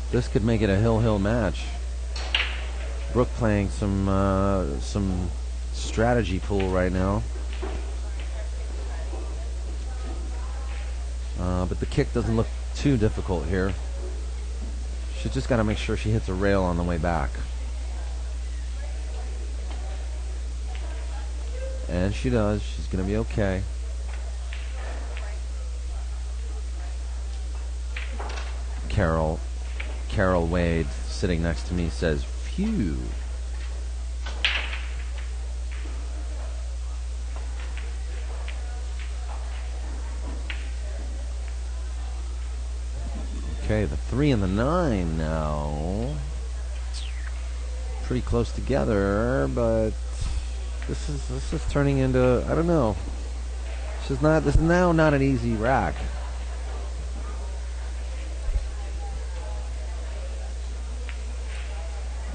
This could make it a hill match. Brook playing some strategy pool right now. But the kick doesn't look too difficult here. She's just got to make sure she hits a rail on the way back. And she does. She's going to be okay. Carol Wade, sitting next to me, says, phew. Okay, the 3 and the 9 now. Pretty close together, but this is turning into, I don't know. This is now not an easy rack.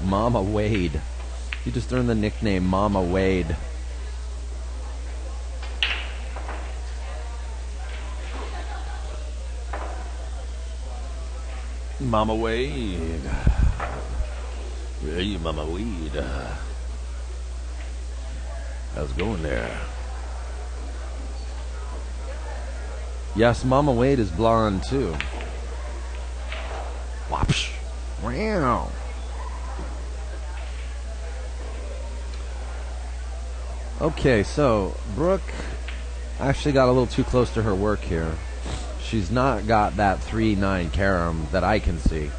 Mama Wade. You just earned the nickname Mama Wade. Mama Wade. Hey, Mama Wade. How's it going there? Yes, Mama Wade is blonde too. Whopsh. Wow. Okay, so Brooke actually got a little too close to her work here. She's not got that 3-9 carom that I can see.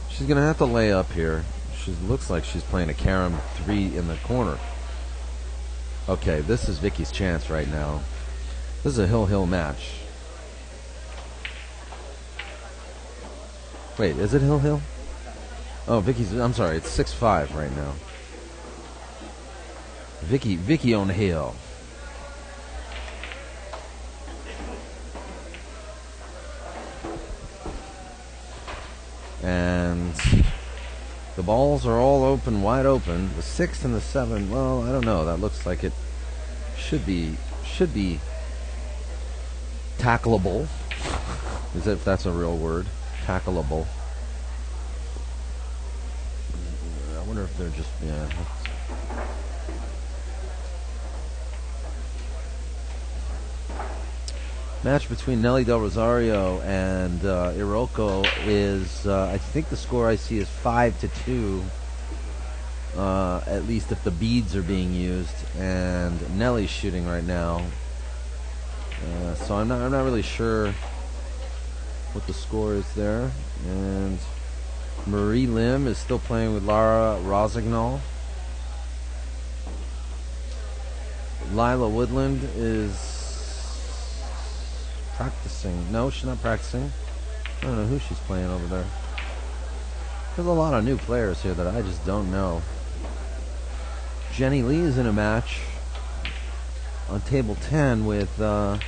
She's going to have to lay up here. She looks like she's playing a carom 3 in the corner. Okay, this is Vicky's chance right now. This is a hill match. Wait, is it hill? Oh, Vicky's, I'm sorry, it's 6-5 right now. Vicki on the hill. And the balls are all open, wide open. The 6 and the 7, well, I don't know. That looks like it should be tackleable. If that's a real word. Tackleable. I wonder if they're just, yeah. Match between Nelly Del Rosario and Iroko is, I think the score I see is 5-2, at least if the beads are being used, and Nelly's shooting right now. So I'm not really sure what the score is there. And Marie Lim is still playing with Lara Rosignol. Lila Woodland is practicing. No, she's not practicing. I don't know who she's playing over there. There's a lot of new players here that I just don't know. Jenny Lee is in a match on table 10 with, I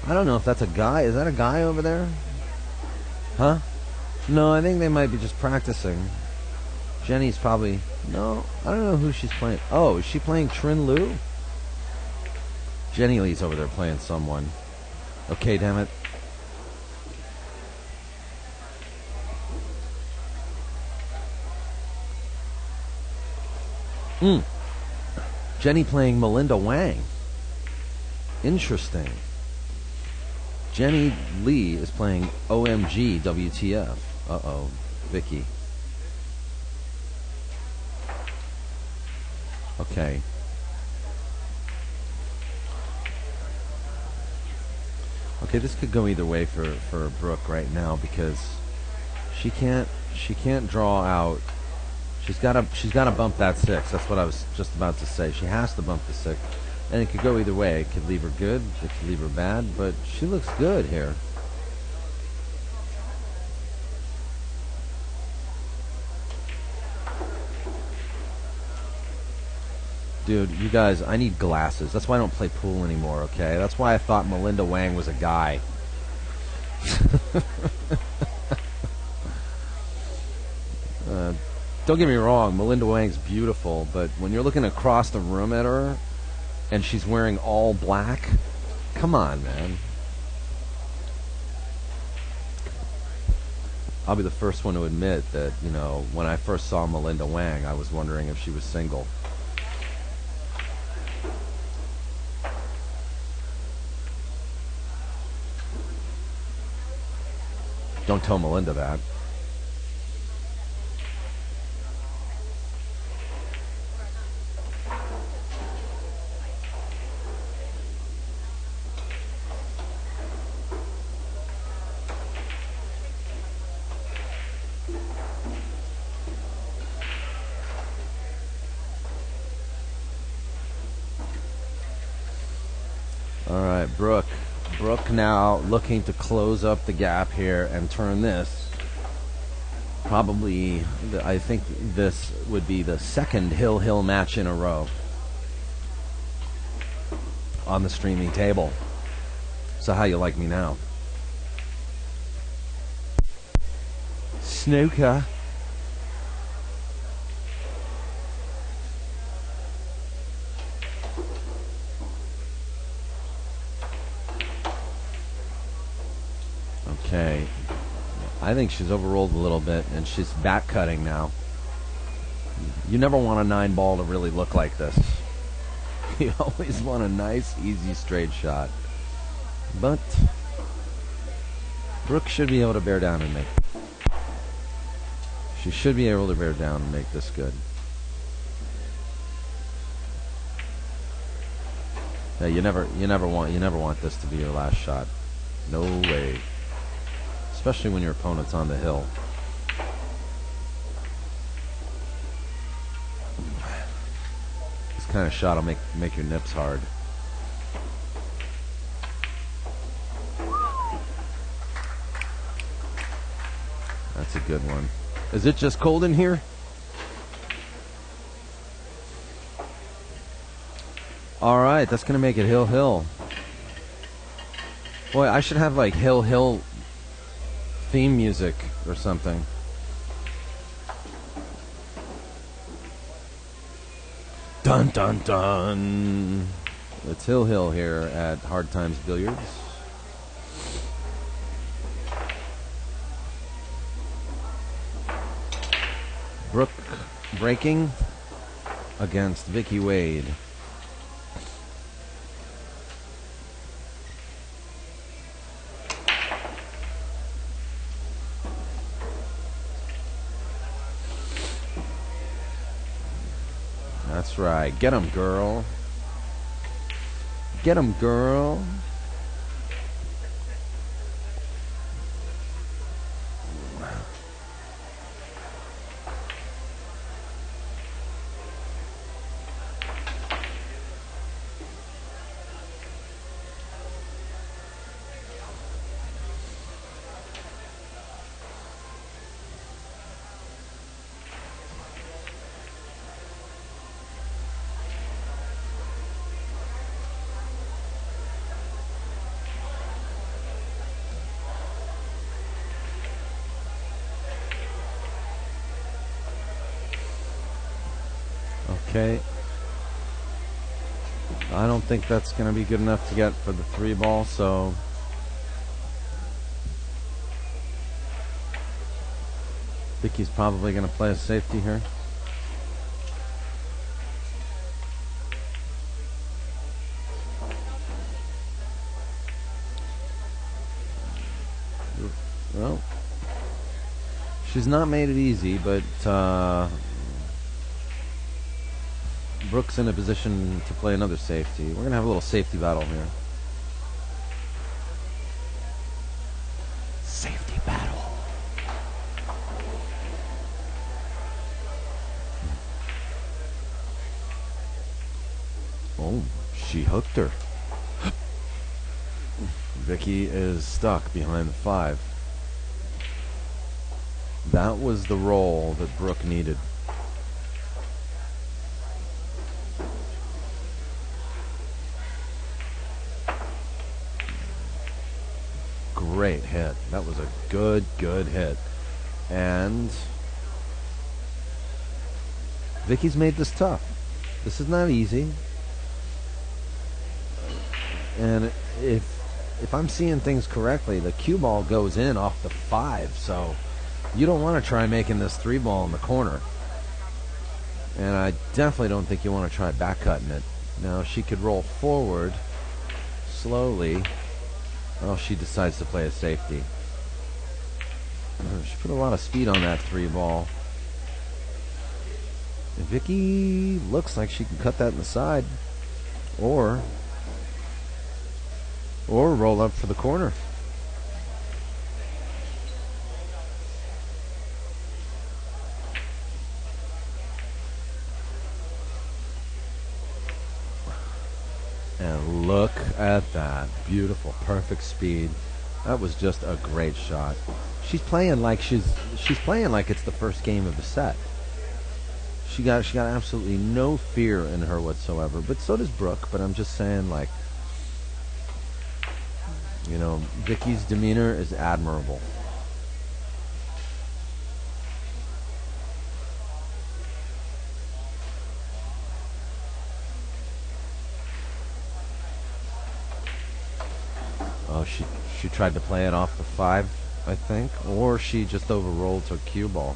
don't know if that's a guy. Is that a guy over there? Huh? No, I think they might be just practicing. Jenny's probably... No, I don't know who she's playing. Oh, is she playing Trin Lu? Jenny Lee's over there playing someone. Okay, damn it. Jenny playing Melinda Wang. Interesting. Jenny Lee is playing OMG WTF. Uh-oh. Vicki. Okay. Okay, this could go either way for Brooke right now because she can't draw out. She's gotta bump that 6. That's what I was just about to say. She has to bump the 6. And it could go either way. It could leave her good, it could leave her bad, but she looks good here. Dude, you guys, I need glasses. That's why I don't play pool anymore, okay? That's why I thought Melinda Wang was a guy. Don't get me wrong, Melinda Wang's beautiful, but when you're looking across the room at her and she's wearing all black, come on, man. I'll be the first one to admit that, you know, when I first saw Melinda Wang, I was wondering if she was single. Don't tell Melinda that. All right, Brooke. Brooke now looking to close up the gap here and turn this. Probably, I think this would be the second Hill match in a row on the streaming table. So how you like me now? Snooker. Okay. I think she's overrolled a little bit, and she's back cutting now. You never want a 9 ball to really look like this. You always want a nice, easy, straight shot. But Brooke should be able to bear down and make. She should be able to bear down and make this good. Yeah, you never want this to be your last shot. No way. Especially when your opponent's on the hill. This kind of shot will make your nips hard. That's a good one. Is it just cold in here? All right, that's gonna make it hill. Boy, I should have like hill theme music or something. Dun dun dun. It's Hill here at Hard Times Billiards. Brooke breaking against Vicki Wade. That's right. Get 'em, girl. Get him, girl. Okay. I don't think that's going to be good enough to get for the 3 ball, so Vicky's probably going to play a safety here. Well, she's not made it easy, but Brook's in a position to play another safety. We're going to have a little safety battle here. Safety battle. Oh, she hooked her. Vicki is stuck behind the 5. That was the roll that Brook needed. Great hit. That was a good hit. And Vicky's made this tough. This is not easy. And if I'm seeing things correctly, the cue ball goes in off the 5, so you don't want to try making this 3 ball in the corner. And I definitely don't think you want to try back cutting it. Now she could roll forward slowly. Well, she decides to play a safety. She put a lot of speed on that 3 ball. And Vicki looks like she can cut that in the side. Or roll up for the corner. And look at that. Beautiful, perfect speed. That was just a great shot. She's playing like she's playing like it's the first game of the set. She got absolutely no fear in her whatsoever. But so does Brook. But I'm just saying, like, you know, Vicky's demeanor is admirable. Oh, she tried to play it off the 5, I think, or she just overrolled her cue ball.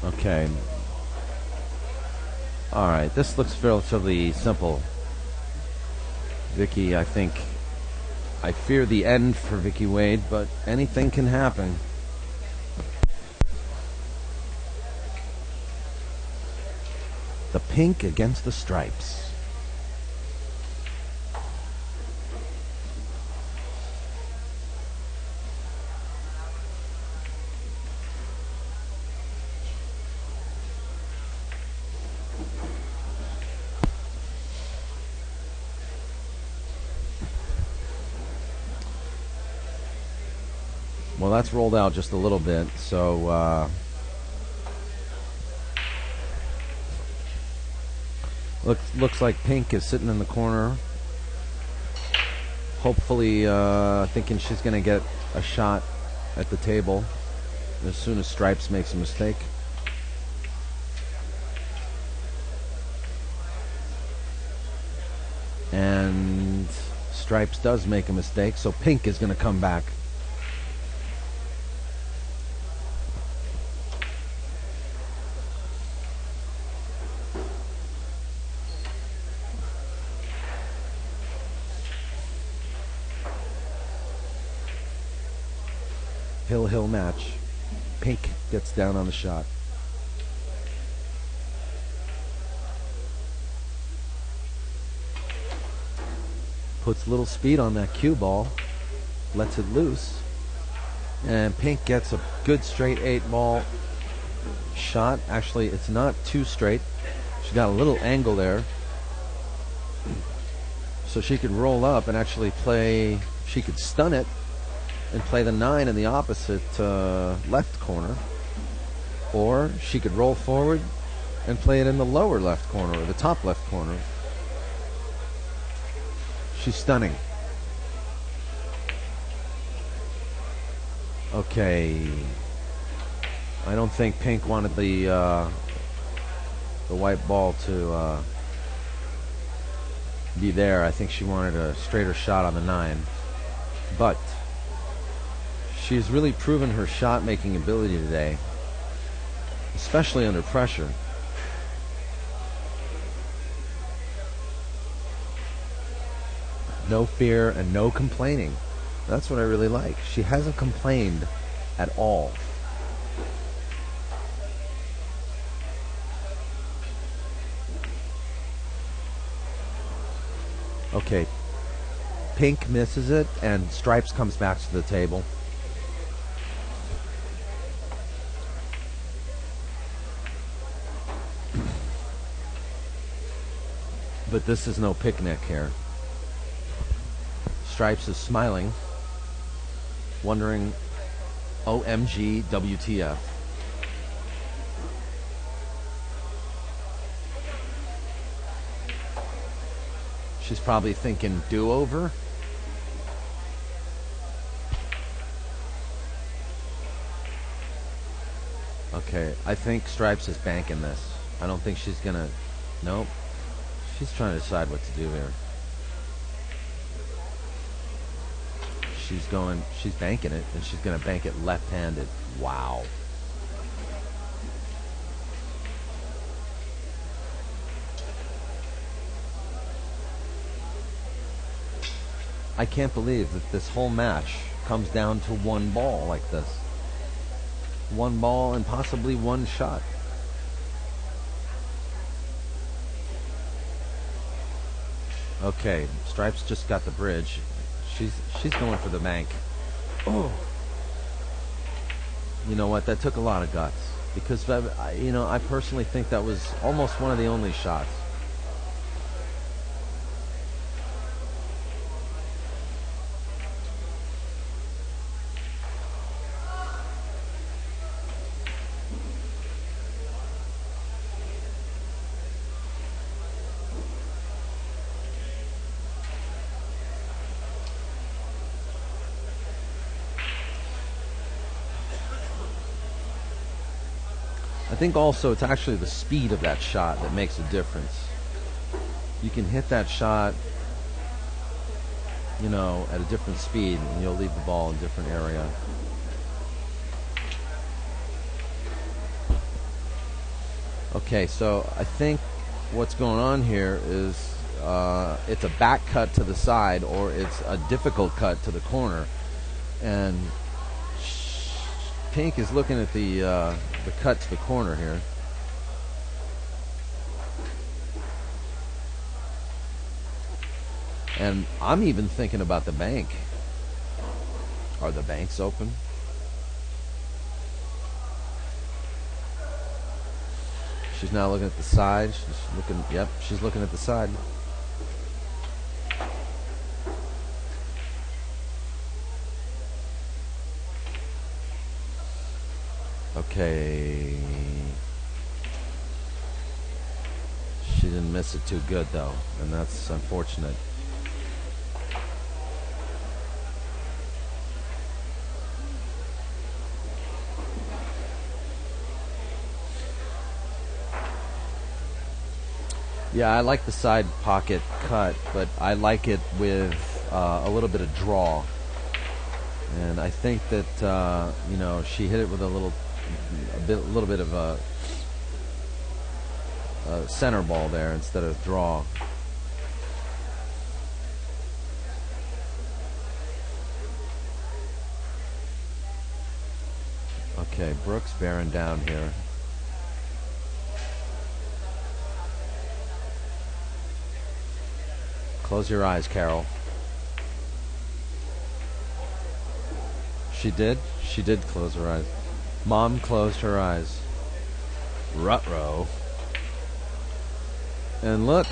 Okay. Alright, this looks relatively simple. Vicki, I fear the end for Vicki Wade, but anything can happen. The pink against the stripes. Well, that's rolled out just a little bit, so looks like pink is sitting in the corner Hopefully, thinking she's going to get a shot at the table as soon as Stripes makes a mistake. And Stripes does make a mistake, so Pink is going to come back. Hill match. Pink gets down on the shot. Puts a little speed on that cue ball, lets it loose, and Pink gets a good straight 8-ball shot. Actually, it's not too straight. She got a little angle there, so she could roll up and actually play. She could stun it and play the 9 in the opposite left corner, or she could roll forward and play it in the lower left corner or the top left corner. She's stunning. Okay. I don't think Pink wanted the white ball to be there. I think she wanted a straighter shot on the 9. But she's really proven her shot-making ability today, especially under pressure. No fear and no complaining. That's what I really like. She hasn't complained at all. Okay. Pink misses it, and Stripes comes back to the table. But this is no picnic here. Stripes is smiling, wondering, OMG, WTF. She's probably thinking do-over. Okay, I think Stripes is banking this. I don't think she's gonna... Nope. She's trying to decide what to do here. She's banking it, and she's going to bank it left-handed. Wow. I can't believe that this whole match comes down to one ball like this. One ball and possibly one shot. Okay, Stripes just got the bridge. She's going for the bank. Oh, you know what? That took a lot of guts, because I personally think that was almost one of the only shots. I think also it's actually the speed of that shot that makes a difference. You can hit that shot, at a different speed, and you'll leave the ball in a different area. Okay, so I think what's going on here is it's a back cut to the side, or it's a difficult cut to the corner, and Pink is looking at the cut to the corner here. And I'm even thinking about the bank. Are the banks open? She's now looking at the side. She's looking at the side. Okay. She didn't miss it too good, though, and that's unfortunate. Yeah, I like the side pocket cut, but I like it with a little bit of draw. And I think that you know, she hit it with a little bit of a center ball there instead of draw. Okay, Brook's bearing down here. Close your eyes, Carol. She did? She did close her eyes. Mom closed her eyes. Ruh-roh. And look.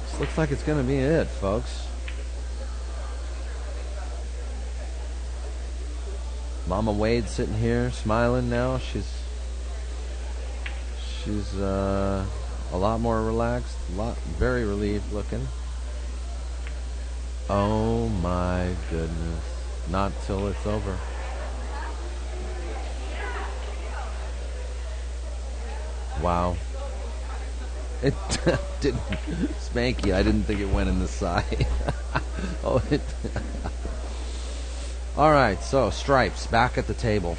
This looks like it's going to be it, folks. Mama Wade sitting here smiling now. She's a lot more relaxed, very relieved looking. Oh my goodness. Not till it's over. Wow. It didn't. Spanky, I didn't think it went in the side. Oh, it. All right, so Stripes back at the table.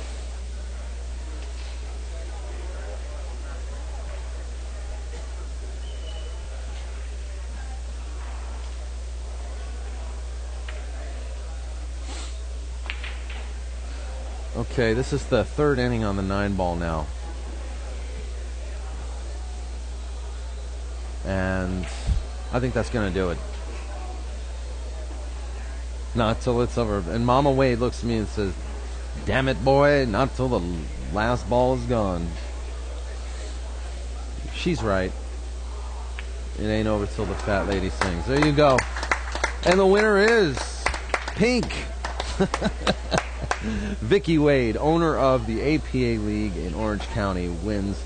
Okay, this is the third inning on the 9-ball now. And I think that's going to do it. Not till it's over. And Mama Wade looks at me and says, "Damn it, boy, not till the last ball is gone." She's right. It ain't over till the fat lady sings. There you go. And the winner is Pink. Vicki Wade, owner of the APA League in Orange County, wins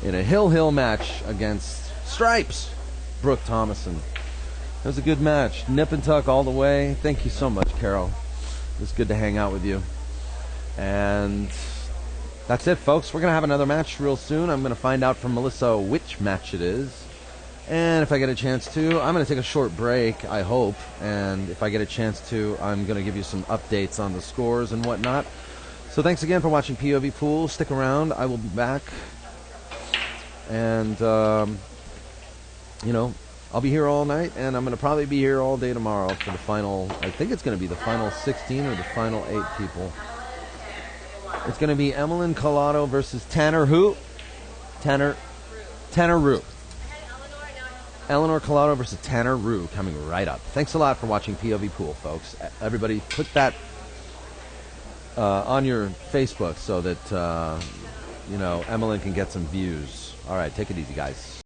in a hill match against Stripes, Brook Thomason. It was a good match. Nip and tuck all the way. Thank you so much, Carol. It was good to hang out with you. And that's it, folks. We're going to have another match real soon. I'm going to find out from Melissa which match it is. And if I get a chance to, I'm going to take a short break, I hope. And if I get a chance to, I'm going to give you some updates on the scores and whatnot. So thanks again for watching POV Pool. Stick around. I will be back. And, you know, I'll be here all night, and I'm going to probably be here all day tomorrow for the final. I think it's going to be the final 16 or the final 8 people. It's going to be Emmeline Collado versus Tanner who? Tanner Rue. Eleanor Collado versus Tanner Rue coming right up. Thanks a lot for watching POV Pool, folks. Everybody put that on your Facebook so that, you know, Emmeline can get some views. All right, take it easy, guys.